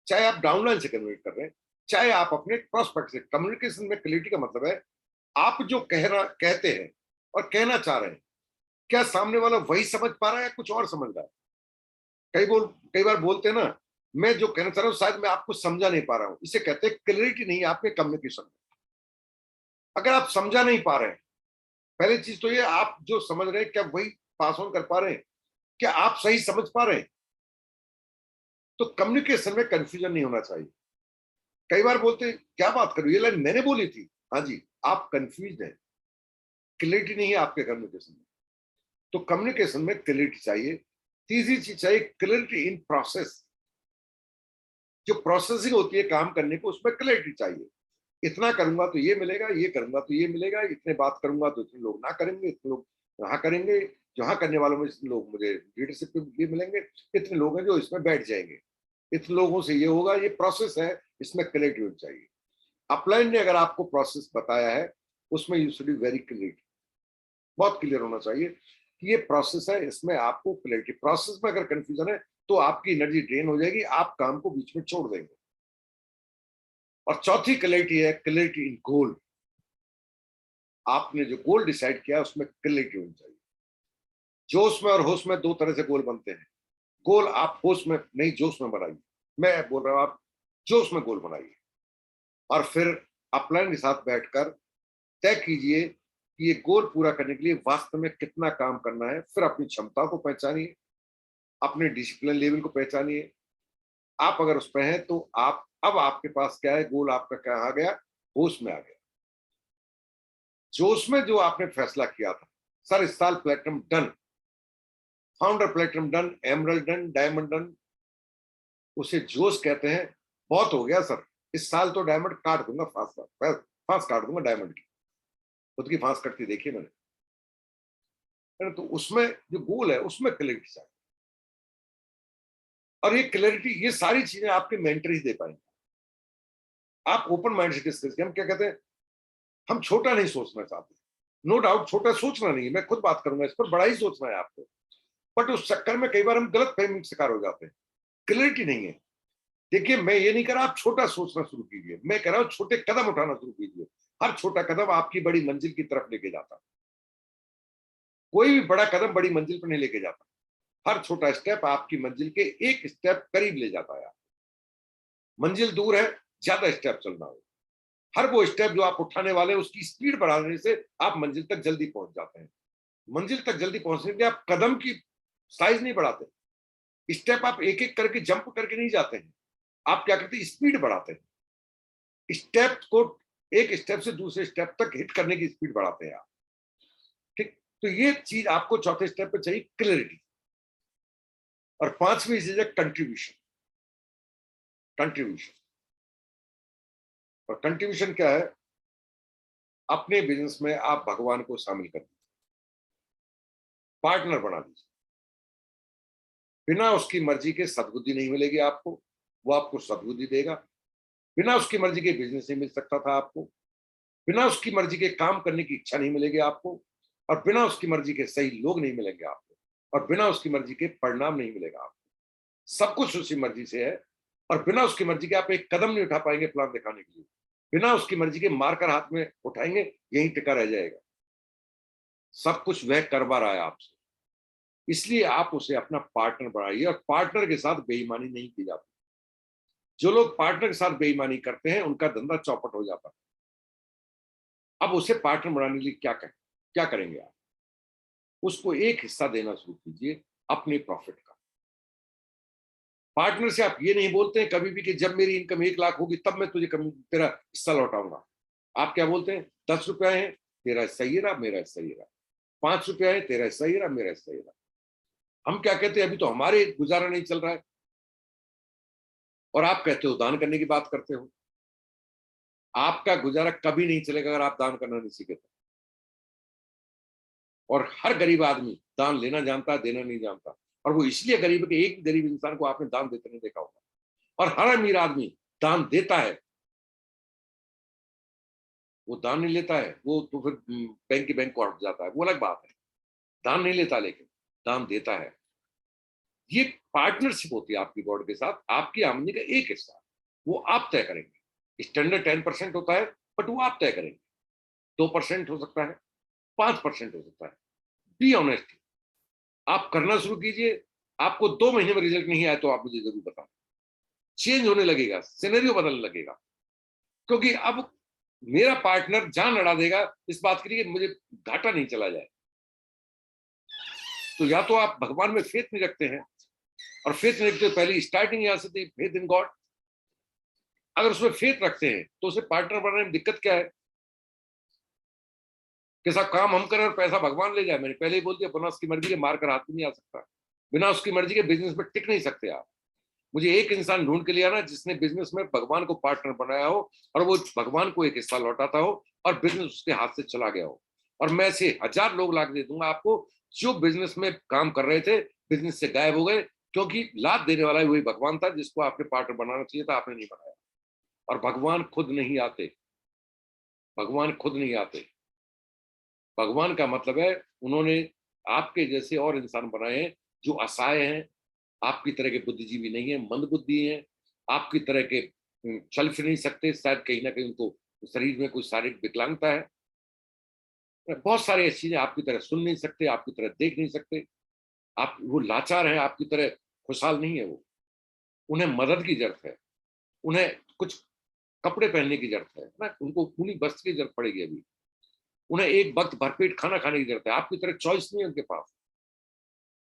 चाहे आप डाउनलाइन से कम्युनिकेट कर रहे हैं, चाहे आप अपने प्रोस्पेक्ट से। कम्युनिकेशन में क्लियरिटी का मतलब है आप जो कहते हैं और कहना चाह रहे हैं, क्या सामने वाला वही समझ पा रहा है या कुछ और समझ रहा है? कई बार बोलते हैं ना, मैं जो कहना चाह रहा हूं शायद मैं आपको समझा नहीं पा रहा हूं। इसे कहते हैं क्लियरिटी नहीं है आपके कम्युनिकेशन में। अगर आप समझा नहीं पा रहे हैं, पहली चीज तो ये, आप जो समझ रहे हैं क्या वही पास ऑन कर पा रहे हैं? क्या आप सही समझ पा रहे हैं? तो कम्युनिकेशन में कंफ्यूजन नहीं होना चाहिए। कई बार बोलते हैं क्या बात करूं, ये लाइन मैंने बोली थी। हाँ जी, आप कंफ्यूज हैं, क्लियरिटी नहीं है आपके कम्युनिकेशन में। तो कम्युनिकेशन में क्लियरिटी चाहिए। तीसरी चीज चाहिए क्लियरिटी इन प्रोसेस। जो प्रोसेसिंग होती है काम करने को, उसमें क्लियरिटी चाहिए। इतना करूंगा तो ये मिलेगा, ये करूंगा तो ये मिलेगा, इतने बात करूंगा तो इतने लोग ना करेंगे, इतने लोग यहाँ करेंगे, जो हाँ करने वालों में इतने लोग मुझे लीडरशिप पे भी मिलेंगे, इतने लोग हैं जो इसमें बैठ जाएंगे, इतने लोगों से ये होगा। ये प्रोसेस है, इसमें क्लियरिटी होनी चाहिए। अपलाइन ने अगर आपको प्रोसेस बताया है, उसमें you should be very clear. बहुत क्लियर होना चाहिए कि ये प्रोसेस है, इसमें आपको क्लियरिटी। प्रोसेस में अगर कंफ्यूजन है तो आपकी एनर्जी ड्रेन हो जाएगी, आप काम को बीच में छोड़ देंगे। और चौथी क्लियरिटी है क्लियरिटी इन गोल। आपने जो गोल डिसाइड किया उसमें क्लियरिटी होनी चाहिए। जोश में और होश में दो तरह से गोल बनते हैं। गोल आप होश में नहीं, जोश में बनाइए। मैं बोल रहा हूं आप जोश में गोल बनाइए, और फिर अपलाइन के साथ बैठकर तय कीजिए कि ये गोल पूरा करने के लिए वास्तव में कितना काम करना है। फिर अपनी क्षमता को पहचानिए, अपने डिसिप्लिन लेवल को पहचानिए। आप अगर उस पर हैं तो आप, अब आपके पास क्या है, गोल आपका क्या आ गया, होश में आ गया। जोश में जो आपने फैसला किया था, सर इस साल platinum done, founder platinum done, emerald done, diamond done, उसे जोश कहते हैं। बहुत हो गया सर, इस साल तो डायमंड काट दूंगा, फांस काट दूंगा डायमंड की। खुद की फांस कटती देखी मैंने, है ना? तो उसमें जो गोल है उसमें क्लैरिटी चाहिए। और ये क्लैरिटी, ये सारी चीजें आपके मेंटर ही दे पाएंगे। आप ओपन माइंड से डिस्कस करें। हम क्या कहते हैं, हम छोटा नहीं सोचना चाहते। नो डाउट छोटा सोचना नहीं है, मैं खुद बात करूंगा इस पर, बड़ा ही सोचना है आपको। बट उस चक्कर में कई बार हम गलत फहमी का शिकार हो जाते हैं। क्लैरिटी नहीं है। देखिए, मैं ये नहीं कह रहा आप छोटा सोचना शुरू कीजिए, मैं कह रहा हूं छोटे कदम उठाना शुरू कीजिए। हर छोटा कदम आपकी बड़ी मंजिल की तरफ लेके जाता। कोई भी बड़ा कदम बड़ी मंजिल पर नहीं लेके जाता। हर छोटा स्टेप आपकी मंजिल के एक स्टेप करीब ले जाता है। मंजिल दूर है, ज्यादा स्टेप चलना हो। हर वो स्टेप जो आप उठाने वाले हैं, उसकी स्पीड बढ़ाने से आप मंजिल तक जल्दी पहुंच जाते हैं। मंजिल तक जल्दी पहुंचने के लिए आप कदम की साइज नहीं बढ़ाते। स्टेप आप एक एक करके जंप करके नहीं जाते हैं। आप क्या करते हैं, स्पीड बढ़ाते हैं। स्टेप को, एक स्टेप से दूसरे स्टेप तक हिट करने की स्पीड बढ़ाते हैं आप। ठीक, तो ये चीज आपको चौथे स्टेप पे चाहिए, क्लियरिटी। और पांचवी चीज है कंट्रीब्यूशन। कंट्रीब्यूशन, और कंट्रीब्यूशन क्या है? अपने बिजनेस में आप भगवान को शामिल कर दीजिए, पार्टनर बना दीजिए। बिना उसकी मर्जी के सद्बुद्धि नहीं मिलेगी आपको, वो आपको सद्बुद्धि देगा। बिना उसकी मर्जी के बिजनेस नहीं मिल सकता था आपको। बिना उसकी मर्जी के काम करने की इच्छा नहीं मिलेगी आपको। और बिना उसकी मर्जी के सही लोग नहीं मिलेंगे आपको। और बिना उसकी मर्जी के परिणाम नहीं मिलेगा आपको। सब कुछ उसकी मर्जी से है। और बिना उसकी मर्जी के आप एक कदम नहीं उठा पाएंगे प्लान दिखाने के लिए। बिना उसकी मर्जी के मारकर हाथ में उठाएंगे, यहीं टिका रह जाएगा। सब कुछ वह करवा रहा है आपसे, इसलिए आप उसे अपना पार्टनर बनाइए, और पार्टनर के साथ बेईमानी नहीं की जाती। जो लोग पार्टनर के साथ बेईमानी करते हैं उनका धंधा चौपट हो जाता है। अब उसे पार्टनर बनाने के लिए क्या करेंगे आप? उसको एक हिस्सा देना शुरू कीजिए अपने प्रॉफिट का। पार्टनर से आप ये नहीं बोलते हैं कभी भी कि जब मेरी इनकम 1 लाख होगी तब मैं तुझे तेरा हिस्सा लौटाऊंगा। आप क्या बोलते हैं? 10 रुपया है, तेरा हिस्सा ये रहा, मेरा हिस्सा ये रहा। 5 रुपया है, तेरा हिस्सा ये रहा, मेरा हिस्सा ये रहा। हम क्या कहते हैं? अभी तो हमारे गुजारा नहीं चल रहा है, और आप कहते हो दान करने की बात करते हो। आपका गुजारा कभी नहीं चलेगा अगर आप दान करना नहीं सीखे तो। और हर गरीब आदमी दान लेना जानता है, देना नहीं जानता। और वो इसलिए गरीब है कि एक गरीब इंसान को आपने दान देते नहीं देखा होगा। और हर अमीर आदमी दान देता है, वो दान नहीं लेता है, वो तो फिर बैंक की बैंक को हट जाता है, वो अलग बात है। दान नहीं लेता, लेकिन दान देता है। ये पार्टनरशिप होती है आपकी गॉड के साथ। आपकी आमदनी का एक हिस्सा वो आप तय करेंगे। स्टैंडर्ड 10% होता है, बट वो आप तय करेंगे। 2% हो सकता है, 5% हो सकता है। बी ऑनेस्ट, आप करना शुरू कीजिए। आपको 2 महीने में रिजल्ट नहीं आया तो आप मुझे जरूर बताएं। चेंज होने लगेगा, सिनेरियो बदलने लगेगा। क्योंकि अब मेरा पार्टनर जान लड़ा देगा इस बात के लिए कि मुझे घाटा नहीं चला जाए। तो या तो आप भगवान में फेथ नहीं रखते हैं, और फेथ नहीं रखते, पहली स्टार्टिंग यहां से थी, फेथ इन गॉड। अगर उसमें फेथ रखते हैं तो उसे पार्टनर बनाने में दिक्कत क्या है? कि साहब काम हम करें और पैसा भगवान ले जाए। मैंने पहले ही बोल दिया, बिना उसकी मर्जी के मार कर हाथ में नहीं आ सकता। बिना उसकी मर्जी के बिजनेस में टिक नहीं सकते आप। मुझे एक इंसान ढूंढ के लिया ना जिसने बिजनेस में भगवान को पार्टनर बनाया हो, और वो भगवान को एक हिस्सा लौटाता हो, और बिजनेस उसके हाथ से चला गया हो। और मैं ऐसे 1000 लोग ला दे दूंगा आपको जो बिजनेस में काम कर रहे थे, बिजनेस से गायब हो गए, क्योंकि लाभ देने वाला वही भगवान था जिसको आपने पार्टनर बनाना चाहिए था, आपने नहीं बनाया। और भगवान खुद नहीं आते, भगवान खुद नहीं आते। भगवान का मतलब है उन्होंने आपके जैसे और इंसान बनाए हैं जो असहाय हैं, आपकी तरह के बुद्धिजीवी नहीं है, मंद बुद्धि हैं, आपकी तरह के चल फिर नहीं सकते, शायद कहीं ना कहीं उनको शरीर में कोई शारीरिक विकलांगता है। बहुत सारी ऐसी चीजें, आपकी तरह सुन नहीं सकते, आपकी तरह देख नहीं सकते। आप वो लाचार हैं, आपकी तरह खुशहाल नहीं है वो। उन्हें मदद की जरूरत है, उन्हें कुछ कपड़े पहनने की जरूरत है ना, उनको पूरी वस्त्र की जरूरत पड़ेगी अभी। उन्हें एक वक्त भरपेट खाना खाने की जरूरत है। आपकी तरह चॉइस नहीं है उनके पास।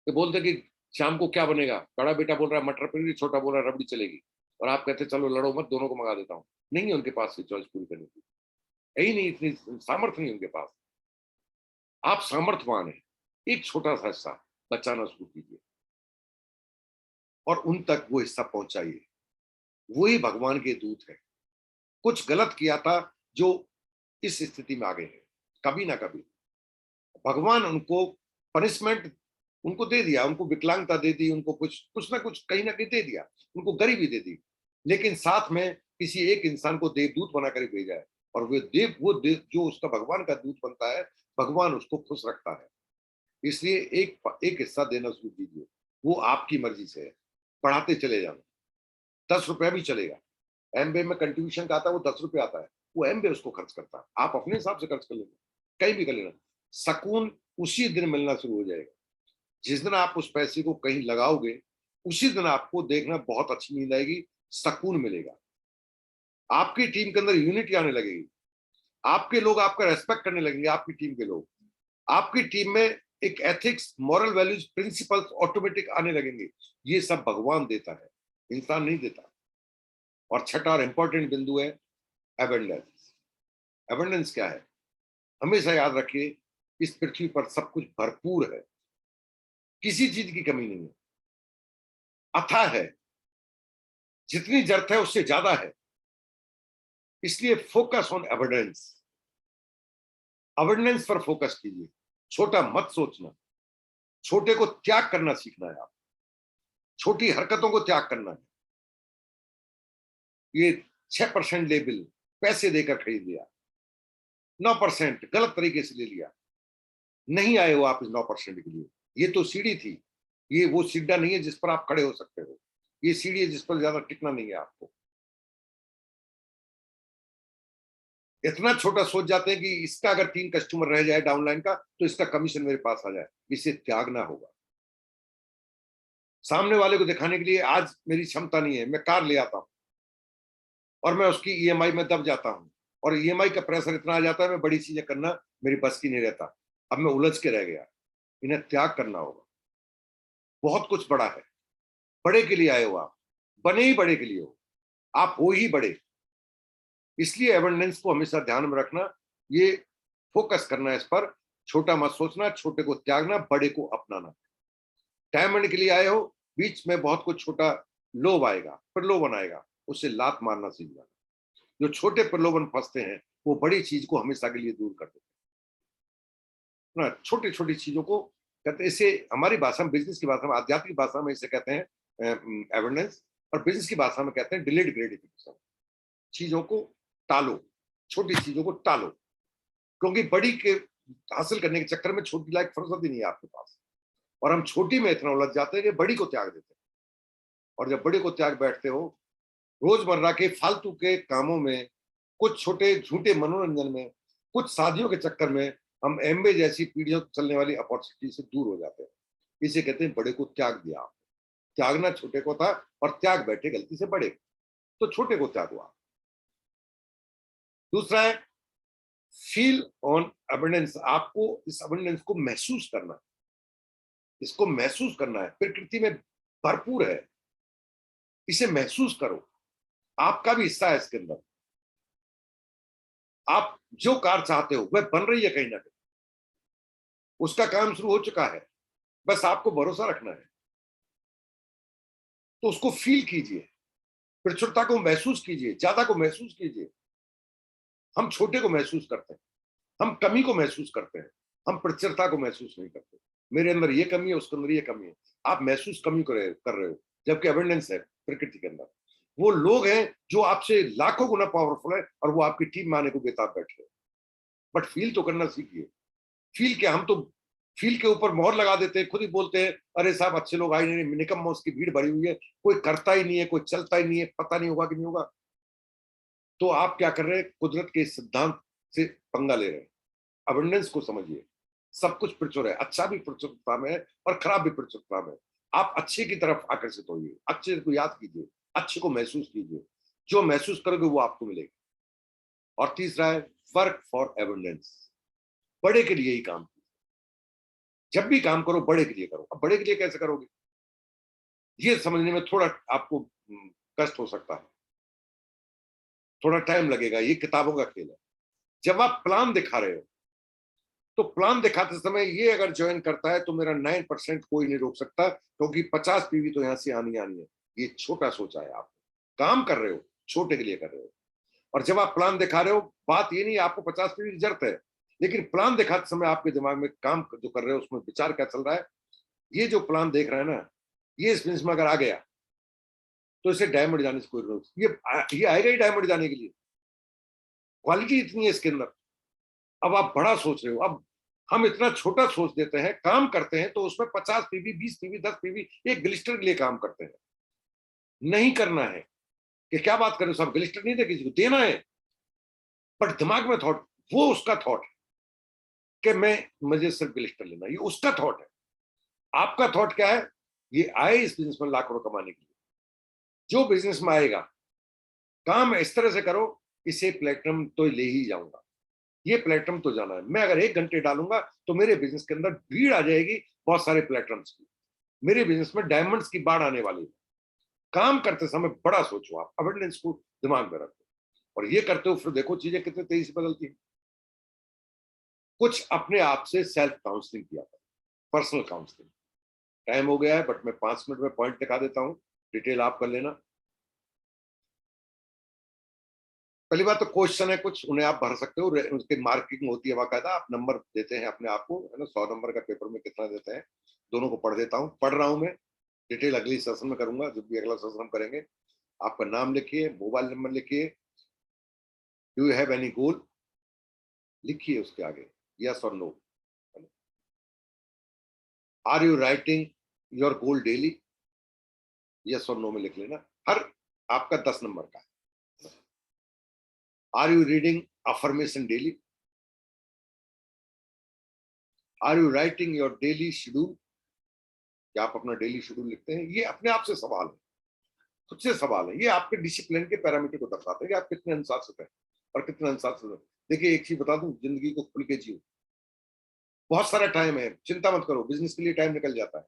तो बोलते कि शाम को क्या बनेगा, बड़ा बेटा बोल रहा है मटर पनीर, छोटा बोल रहा है रबड़ी चलेगी, और आप कहते चलो लड़ो मत, दोनों को मंगा देता हूँ। नहीं है उनके पास चॉइस पूरी करने की, है ही नहीं, इतनी सामर्थ्य नहीं उनके पास। आप सामर्थ्यवान हैं, एक छोटा सा हिस्सा बचाना शुरू कीजिए और उन तक वो हिस्सा पहुंचाइए। वही भगवान के दूत है। कुछ गलत किया था जो इस स्थिति में आ गए हैं, कभी ना कभी भगवान उनको पनिशमेंट उनको दे दिया, उनको विकलांगता दे दी, उनको कुछ कुछ ना कुछ कहीं ना कहीं दे दिया, उनको गरीबी दे दी, लेकिन साथ में किसी एक इंसान को देवदूत बनाकर भेजा है। और वो देव जो उसका भगवान का दूत बनता है, भगवान उसको खुश रखता है। इसलिए एक एक हिस्सा देना शुरू कीजिए, वो आपकी मर्जी से है। बढ़ाते चले जाना। 10 रुपया भी चलेगा। एमबे में कंट्रीब्यूशन का आता है, वो 10 रुपये आता है, वो एमबे उसको खर्च करता है। आप अपने हिसाब से खर्च कर लेना, कहीं भी कर लेना। सकून उसी दिन मिलना शुरू हो जाएगा जिस दिन आप उस पैसे को कहीं लगाओगे। उसी दिन आपको देखना बहुत अच्छी नींद आएगी, सकून मिलेगा। आपकी टीम के अंदर यूनिटी आने लगेगी, आपके लोग आपका रेस्पेक्ट करने लगेंगे। आपकी टीम के लोग आपकी टीम में एक ethics, moral values, principles automatic आने लगेंगे। ये सब भगवान देता है, इंसान नहीं देता। और छठा और इंपॉर्टेंट बिंदु है एबंडेंस। एबंडेंस क्या है? हमेशा याद रखिए, इस पृथ्वी पर सब कुछ भरपूर है, किसी चीज की कमी नहीं है, अथाह है, जितनी जरूरत है उससे ज्यादा है। इसलिए फोकस ऑन एबंडेंस। अबंडेंस पर फोकस कीजिए, छोटा मत सोचना। छोटे को त्याग करना सीखना है। आप छोटी हरकतों को त्याग करना है। ये 6% लेबल पैसे देकर खरीद लिया, 9% गलत तरीके से ले लिया, नहीं आए हो आप इस 9% के लिए। ये तो सीढ़ी थी, ये वो सीढ़ा नहीं है जिस पर आप खड़े हो सकते हो। ये सीढ़ी है जिस पर ज्यादा टिकना नहीं है आपको। इतना छोटा सोच जाते हैं कि इसका अगर 3 कस्टमर रह जाए डाउनलाइन का तो इसका कमीशन मेरे पास आ जाए। इसे त्यागना होगा। सामने वाले को दिखाने के लिए आज मेरी क्षमता नहीं है, मैं कार ले आता हूं और मैं उसकी ईएमआई में दब जाता हूं, और ईएमआई का प्रेशर इतना आ जाता है, मैं बड़ी चीजें करना मेरी बस की नहीं रहता। अब मैं उलझ के रह गया। इन्हें त्याग करना होगा। बहुत कुछ बड़ा है। बड़े के लिए आए हो आप, बने ही बड़े के लिए हो, आप हो ही बड़े। इसलिए एबंडेंस को हमेशा ध्यान में रखना, ये फोकस करना है इस पर। छोटा मत सोचना, छोटे को त्यागना, बड़े को अपनाना। डायमंड के लिए आए हो, बीच में बहुत कुछ छोटा लोभ आएगा, प्रलोभन आएगा, उससे लात मारना सीख जाना। जो छोटे प्रलोभन फंसते हैं वो बड़ी चीज को हमेशा के लिए दूर कर देते हैं ना। छोटी छोटी चीजों को कहते हैं, इसे हमारी भाषा में, बिजनेस की भाषा में, आध्यात्मिक भाषा में इसे कहते हैं एबंडेंस, और बिजनेस की भाषा में कहते हैं डिलेड ग्रेटिफिकेशन। चीजों को टालो, छोटी चीजों को टालो, क्योंकि बड़ी के हासिल करने के चक्कर में छोटी लायक फुर्सत ही नहीं है आपके पास, और हम छोटी में इतना उलझ जाते हैं कि बड़ी को त्याग देते हैं। और जब बड़ी को त्याग बैठते हो, रोजमर्रा के फालतू के कामों में, कुछ छोटे झूठे मनोरंजन में, कुछ शादियों के चक्कर में हम एमबे जैसी पीढ़ियों चलने वाली अपॉर्चुनिटी से दूर हो जाते हैं। इसे कहते हैं बड़े को त्याग दिया। त्यागना छोटे को था और त्याग बैठे गलती से बड़े, तो छोटे को त्याग हुआ। दूसरा है फील ऑन अबंडेंस। आपको इस अबंडेंस को महसूस करना है, इसको महसूस करना है। प्रकृति में भरपूर है, इसे महसूस करो। आपका भी हिस्सा है इसके अंदर। आप जो कार चाहते हो वह बन रही है कहीं ना कहीं, उसका काम शुरू हो चुका है, बस आपको भरोसा रखना है। तो उसको फील कीजिए, प्रचुरता को महसूस कीजिए, ज्यादा को महसूस कीजिए। हम छोटे को महसूस करते हैं, हम कमी को महसूस करते हैं, हम प्रचुरता को महसूस नहीं करते। मेरे अंदर ये कमी है, उसके अंदर ये कमी है। आप महसूस कमी कर रहे हो, जबकि अबंडेंस है प्रकृति के अंदर। वो लोग हैं जो आपसे लाखों गुना पावरफुल है और वो आपकी टीम में आने को बेताब बैठे हैं। बट फील तो करना सीखिए। फील क्या, हम तो फील के ऊपर मोहर लगा देते हैं, खुद ही बोलते हैं अरे साहब अच्छे लोग आए नहीं, निकम्मा उसकी भीड़ भरी हुई है, कोई करता ही नहीं है, कोई चलता ही नहीं है, पता नहीं होगा कि नहीं होगा। तो आप क्या कर रहे हैं, कुदरत के सिद्धांत से पंगा ले रहे हैं। अबंडेंस को समझिए। सब कुछ प्रचुर है, अच्छा भी प्रचुरता में है और खराब भी प्रचुरता में है। आप अच्छे की तरफ आकर्षित होइए, अच्छे को याद कीजिए, अच्छे को महसूस कीजिए। जो महसूस करोगे वो आपको मिलेगा। और तीसरा है वर्क फॉर एबंडेंस। बड़े के लिए ही काम। जब भी काम करो बड़े के लिए करो। अब बड़े के लिए कैसे करोगे, ये समझने में थोड़ा आपको कष्ट हो सकता है, थोड़ा टाइम लगेगा। ये किताबों का खेल है। जब आप प्लान दिखा रहे हो, तो प्लान दिखाते समय ये अगर ज्वाइन करता है तो मेरा 9% कोई नहीं रोक सकता, क्योंकि 50 पीवी तो यहां से आनी आनी है। ये छोटा सोचा है। आप काम कर रहे हो, छोटे के लिए कर रहे हो। और जब आप प्लान दिखा रहे हो, बात ये नहीं आपको 50 पीवी की जरूरत है, लेकिन प्लान दिखाते समय आपके दिमाग में काम जो कर रहे हो उसमें विचार क्या चल रहा है। ये जो प्लान देख रहे हैं ना, ये इस बिजनेस में अगर आ गया तो इसे डायमंड जाने से कोई रोक, ये आएगा ही डायमंड जाने के लिए। क्वालिटी इतनी है इसके अंदर। अब आप बड़ा सोच रहे हो। अब हम इतना छोटा सोच देते हैं, काम करते हैं तो उसमें 50 पीवी, 20 पीवी, 10 पीवी एक ग्लिस्टर के लिए काम करते हैं। नहीं करना है कि क्या बात करें, सब ग्लिस्टर नहीं दे, किसी को देना है। बट दिमाग में थॉट, वो उसका थॉट है कि मैं, मुझे सिर्फ ग्लिस्टर लेना, ये उसका थॉट है। आपका थॉट क्या है, ये आए इस बिजनेस में लाख रुपए कमाने के लिए। जो बिजनेस में आएगा, काम इस तरह से करो, इसे प्लेटिनम तो ले ही जाऊंगा, ये प्लेटिनम तो जाना है। मैं अगर 1 घंटे डालूंगा तो मेरे बिजनेस के अंदर भीड़ आ जाएगी, बहुत सारे प्लेटिनम्स की। मेरे बिजनेस में डायमंड्स की बाढ़ आने वाली है। काम करते समय बड़ा सोचो, आप अबंडेंस को दिमाग में रखो, और ये करते हो फिर देखो चीजें कितनी तेजी से बदलती हैं। कुछ अपने आप से सेल्फ काउंसलिंग किया था, पर्सनल काउंसलिंग। टाइम हो गया है, बट मैं 5 मिनट में पॉइंट दिखा देता हूं, डिटेल आप कर लेना। पहली बात तो क्वेश्चन है कुछ, उन्हें आप भर सकते हो, उसकी मार्किंग होती है बाकायदा। आप नंबर देते हैं अपने आप को, है ना। 100 नंबर का पेपर में कितना देते हैं, दोनों को पढ़ देता हूँ, पढ़ रहा हूँ मैं। डिटेल अगली सेशन में करूंगा, जब भी अगला सेशन हम करेंगे। आपका नाम लिखिए, मोबाइल नंबर लिखिए, do you have any goal लिखिए उसके आगे, यस और no. Are you writing your goal daily, yes और नो में लिख लेना। हर आपका 10 नंबर का है। Are you reading affirmation daily? Are you writing your daily schedule? क्या आप अपना डेली शेड्यूल लिखते हैं? ये अपने आप से सवाल है, खुद से सवाल है। ये आपके डिसिप्लिन के पैरामीटर को दर्शाते हैं कि आप कितने अनुशासित हैं और कितने अनुशासित हैं। देखिए एक चीज बता दूं, जिंदगी को खुल के जियो। बहुत सारा टाइम है, चिंता मत करो, बिजनेस के लिए टाइम निकल जाता है।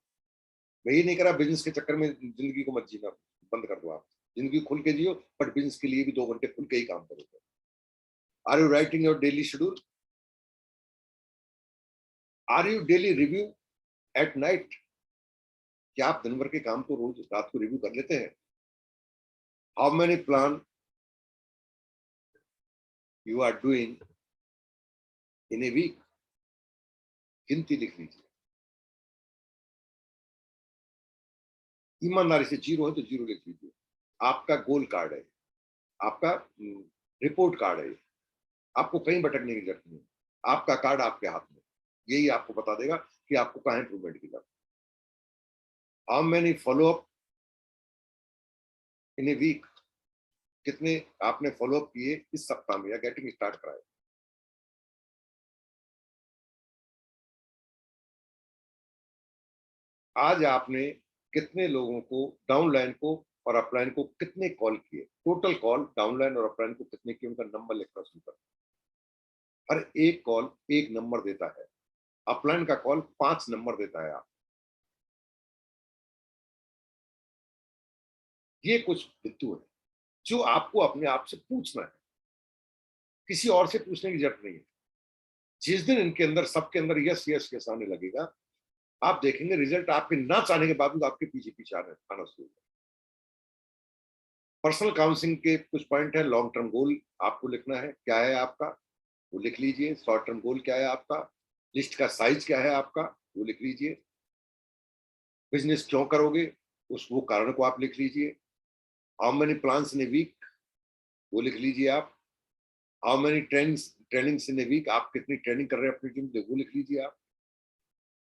मैं ये नहीं करा बिजनेस के चक्कर में जिंदगी को मत जीना बंद कर दो। आप जिंदगी खुल के जियो, बट बिजनेस के लिए भी 2 घंटे खुल के ही काम करो। Are you writing your daily schedule? Are you daily review at night? क्या आप दिन भर के काम को रोज रात को रिव्यू कर लेते हैं? How many plan you are doing in a week? गिनती लिख लीजिए। ईमानदारी से, जीरो है तो जीरो लिख लीजिए। आपका गोल कार्ड है, आपका रिपोर्ट कार्ड है, आपको कहीं भटकने की जरूरत नहीं। आपका कार्ड आपके हाथ में, यही आपको बता देगा कि आपको कहाँ इंप्रूवमेंट की जरूरत। How many follow up in a week? कितने आपने फॉलो अप किए इस सप्ताह में या गेटिंग स्टार्ट कराए? आज आपने कितने लोगों को, डाउनलाइन को और अपलाइन को कितने कॉल किए? टोटल कॉल डाउनलाइन और अपलाइन को कितने किए, उनका नंबर लिखना शुरू कर। हर एक कॉल एक नंबर देता है, अपलाइन का कॉल 5 नंबर देता है। आप ये कुछ बिंदु है जो आपको अपने आप से पूछना है, किसी और से पूछने की जरूरत नहीं है। जिस दिन इनके अंदर, सबके अंदर यस यस यस आने लगेगा, आप देखेंगे रिजल्ट आपके ना चाहने के बावजूद आपके पीछे पीछे आना शुरू होगा। पर्सनल काउंसलिंग के कुछ पॉइंट है। लॉन्ग टर्म गोल आपको लिखना है, क्या है आपका, वो लिख लीजिए। शॉर्ट टर्म गोल क्या है आपका, लिस्ट का साइज क्या है आपका, वो लिख लीजिए। बिजनेस क्यों करोगे, उस वो कारण को आप लिख लीजिए। How many plans in a week, वो लिख लीजिए आप। How many trainings in a week, आप कितनी ट्रेनिंग कर रहे हैं अपनी टीम में, वो लिख लीजिए आप।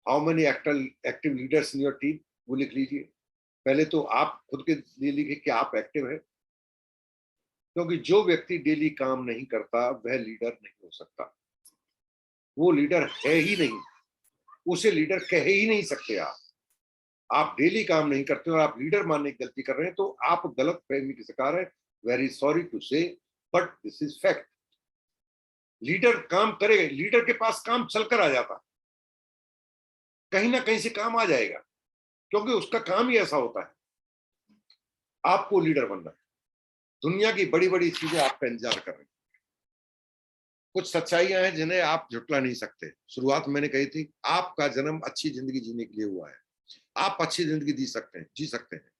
How many active leaders in your team, वो लिख लीजिए। पहले तो आप खुद के लिए लिखिए कि आप एक्टिव है, क्योंकि जो व्यक्ति डेली काम नहीं करता वह लीडर नहीं हो सकता। वो लीडर है ही नहीं, उसे लीडर कह ही नहीं सकते आप डेली काम नहीं करते और आप लीडर मानने की गलती कर रहे हैं, तो आप गलत फहमी के शिकार है। वेरी सॉरी टू से, but this is fact. Leader काम करेगा, लीडर के पास काम चलकर आ जाता, कहीं ना कहीं से काम आ जाएगा, क्योंकि उसका काम ही ऐसा होता है। आपको लीडर बनना है, दुनिया की बड़ी बड़ी चीजें आपका इंतजार कर रही हैं। कुछ सच्चाइयां हैं जिन्हें आप झुटला नहीं सकते। शुरुआत मैंने कही थी, आपका जन्म अच्छी जिंदगी जीने के लिए हुआ है। आप अच्छी जिंदगी जी सकते हैं।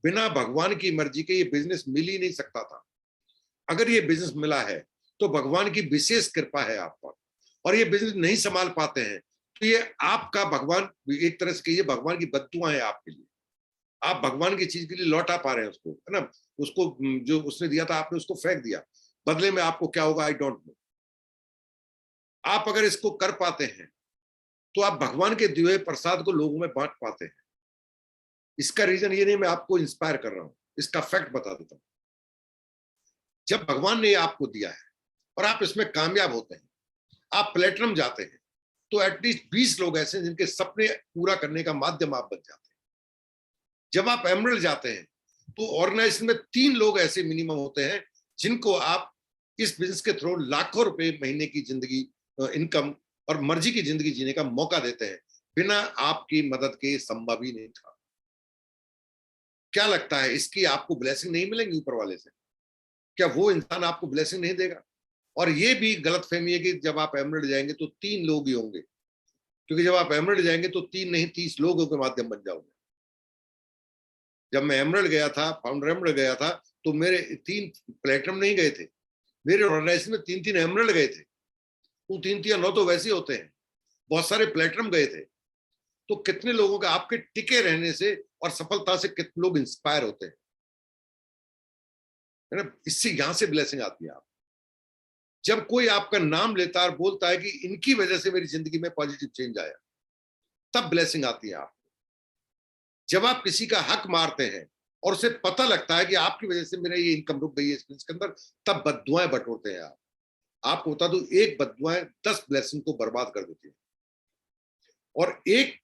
बिना भगवान की मर्जी के ये बिजनेस मिल ही नहीं सकता था। अगर ये बिजनेस मिला है तो भगवान की विशेष कृपा है आप पर। और ये बिजनेस नहीं संभाल पाते हैं तो ये आपका, भगवान एक तरह से कहिए भगवान की बद्दुआ है आपके लिए। आप भगवान की चीज के लिए लौटा पा रहे हैं उसको, है ना। उसको जो उसने दिया था आपने उसको फेंक दिया, बदले में आपको क्या होगा आई डोंट नो। आप अगर इसको कर पाते हैं तो आप भगवान के दिए हुए प्रसाद को लोगों में बांट पाते हैं। इसका रीजन ये नहीं मैं आपको इंस्पायर कर रहा हूं, इसका फैक्ट बता देता हूं। जब भगवान ने आपको दिया है और आप इसमें कामयाब होते हैं, आप प्लेटिनम जाते हैं, तो एटलीस्ट 20 लोग ऐसे हैं जिनके सपने पूरा करने का माध्यम आप बन जाते हैं। जब आप एमरल्ड जाते हैं तो ऑर्गेनाइजेशन में 3 लोग ऐसे मिनिमम होते हैं जिनको आप इस बिजनेस के थ्रू लाखों रुपए महीने की जिंदगी, इनकम और मर्जी की जिंदगी जीने का मौका देते हैं। बिना आपकी मदद के संभव ही नहीं था। क्या लगता है, इसकी आपको ब्लेसिंग नहीं मिलेंगी ऊपर वाले से? क्या वो इंसान आपको ब्लेसिंग नहीं देगा? और ये भी गलत फहमी है कि जब आप एमरल्ड जाएंगे तो 3 लोग ही होंगे, क्योंकि जब आप एमरल्ड जाएंगे तो 3 नहीं 30 लोगों के माध्यम बन जाओगे। जब मैं एमरल्ड गया था, फाउंडर एमरल्ड गया था, तो मेरे 3 प्लेटिनम नहीं गए थे, मेरे ऑर्गेनाइजेशन में 3 एमरल्ड गए थे। वो 3 या 9 तो वैसे ही होते हैं, बहुत सारे प्लेटिनम गए थे। तो कितने लोगों का आपके टिके रहने से और सफलता से कितने लोग इंस्पायर होते हैं, है ना। इससे यहां से ब्लेसिंग आती है। आप जब कोई आपका नाम लेता है और बोलता है कि इनकी वजह से मेरी जिंदगी में पॉजिटिव चेंज आया, तब ब्लेसिंग आती है। आप जब आप किसी का हक मारते हैं और उसे पता लगता है कि आपकी वजह से मेरा ये इनकम रुक गई है इस बिजनेस के अंदर, तब बद्दुआएं बटोरते हैं आप। आपको बता दूं, एक बददुआएं 10 ब्लेसिंग को बर्बाद कर देती है। और एक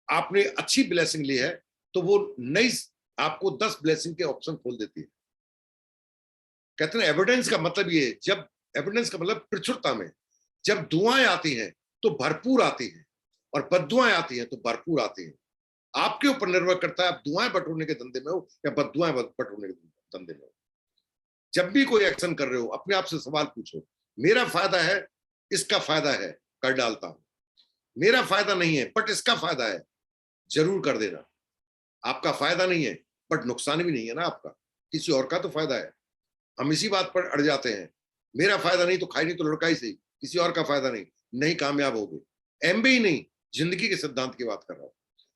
आपने अच्छी ब्लेसिंग ली है तो वो नई आपको 10 ब्लेसिंग के ऑप्शन खोल देती है। कहते हैं एविडेंस का मतलब ये है, जब एविडेंस का मतलब प्रचुरता में, जब दुआएं आती हैं तो भरपूर आती हैं, और बददुआएं आती हैं तो भरपूर आती हैं। आपके ऊपर निर्भर करता है आप दुआएं बटोरने के धंधे में हो या बददुआएं बटोरने के धंधे में हो। जब भी कोई एक्शन कर रहे हो अपने आप से सवाल पूछो, मेरा फायदा है, इसका फायदा है, कर डालता हूं। मेरा फायदा नहीं है बट इसका फायदा है, जरूर कर देना। आपका फायदा नहीं है बट नुकसान भी नहीं है ना आपका, किसी और का तो फायदा है। हम इसी बात पर अड़ जाते हैं, मेरा फायदा नहीं तो खाई नहीं तो लड़काई सही, किसी और का फायदा नहीं, नहीं कामयाब हो गए। एमबी ही नहीं, जिंदगी के सिद्धांत की बात कर रहा हूं,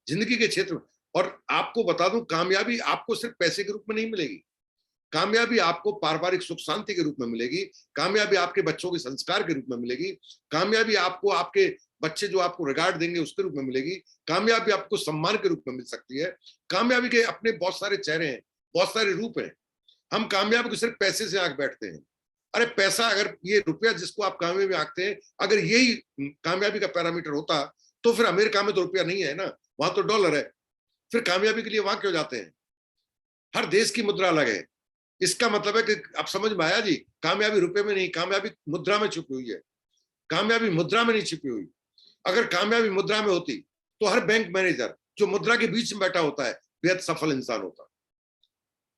जिंदगी के क्षेत्र। और आपको बता दूं, कामयाबी आपको सिर्फ पैसे के रूप में नहीं मिलेगी, कामयाबी आपको पारिवारिक सुख शांति के रूप में मिलेगी, कामयाबी आपके बच्चों के संस्कार के रूप में मिलेगी, कामयाबी आपको आपके बच्चे जो आपको रिगार्ड देंगे उसके रूप में मिलेगी, कामयाबी आपको सम्मान के रूप में मिल सकती है। कामयाबी के अपने बहुत सारे चेहरे हैं, बहुत सारे रूप हैं। हम कामयाबी को सिर्फ पैसे से आंक बैठते हैं। अरे पैसा, अगर ये रुपया जिसको आप कामयाबी आंकते हैं, अगर यही कामयाबी का पैरामीटर होता तो फिर अमेरिका में तो रुपया नहीं है ना, वहां तो डॉलर है। फिर कामयाबी के लिए वहां क्यों जाते हैं? हर देश की मुद्रा अलग है। इसका मतलब है कि आप समझ में आया जी, कामयाबी रुपए में नहीं, कामयाबी मुद्रा में छुपी हुई है। कामयाबी मुद्रा में नहीं छुपी हुई। अगर कामयाबी मुद्रा में होती तो हर बैंक मैनेजर जो मुद्रा के बीच में बैठा होता है बेहद सफल इंसान होता।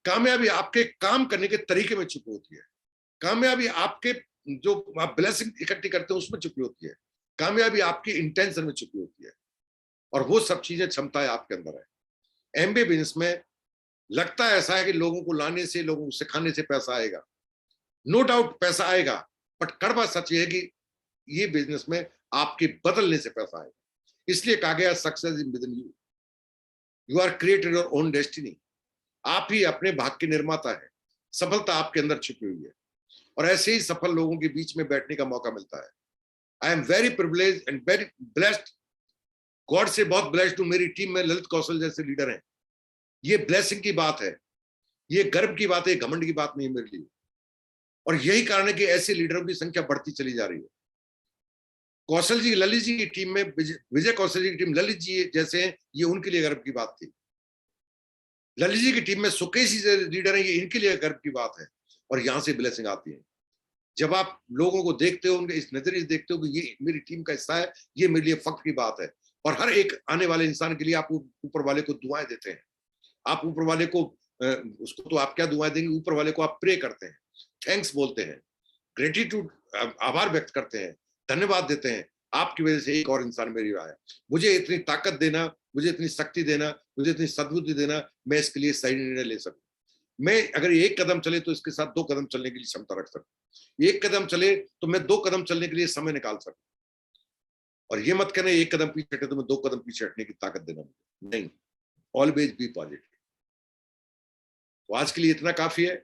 कामयाबी आपके काम करने के तरीके में छुपी होती है। कामयाबी आपके जो आप ब्लेसिंग इकट्ठी करते हैं उसमें छुपी होती है। कामयाबी आपकी इंटेंशन में छुपी होती है, और वो सब चीजें क्षमताएं आपके अंदर है। एमबीए बिजनेस में लगता है ऐसा है कि लोगों को लाने से, लोगों को सिखाने से पैसा आएगा। नो डाउट पैसा आएगा, बट कड़वा सच ये है कि ये बिजनेस में आपके बदलने से पैसा आएगा। इसलिए कहा गया success in within you, you are created your own destiny. आप ही अपने भाग्य के निर्माता है। सफलता आपके अंदर छिपी हुई है, और ऐसे ही सफल लोगों के बीच में बैठने का मौका मिलता है। I am very privilege and very blessed, God से बहुत ब्लेस्ड हूं। मेरी टीम में ललित कौशल जैसे लीडर हैं। ये ब्लेसिंग की बात है, ये गर्व की बात है, घमंड की बात नहीं मेरे लिए। और यही कारण है कि ऐसे लीडरों की संख्या बढ़ती चली जा रही है। कौशल जी, ललित जी की टीम में, विजय कौशल जी की टीम ललित जी जैसे हैं, ये उनके लिए गर्व की बात थी। ललित जी की टीम में सुकेश जी जैसे लीडर हैं, ये इनके लिए गर्व की बात है। और यहां से ब्लेसिंग आती है। जब आप लोगों को देखते हो, उनके इस नजरिए से देखते हो कि ये मेरी टीम का हिस्सा है, ये मेरे लिए फख्र की बात है। और हर एक आने वाले इंसान के लिए आप ऊपर वाले को दुआएं देते हैं। आप ऊपर वाले को, उसको तो आप क्या दुआएं देंगे, ऊपर वाले को आप प्रे करते हैं, थैंक्स बोलते हैं, ग्रेटिट्यूड, आभार व्यक्त करते हैं, धन्यवाद देते हैं। आपकी वजह से एक और इंसान मेरी आया, मुझे इतनी ताकत देना, मुझे इतनी शक्ति देना, मुझे इतनी सद्बुद्धि देना, मैं इसके लिए सही निर्णय ले सकूं। मैं अगर एक कदम चले तो इसके साथ 2 कदम चलने के लिए क्षमता रख सकूं। एक कदम चले तो मैं 2 कदम चलने के लिए समय निकाल सकूं। और ये मत कहना एक कदम पीछे हटे तो मैं 2 कदम पीछे हटने की ताकत देना, नहीं। Always be positive. तो आज के लिए इतना काफी है।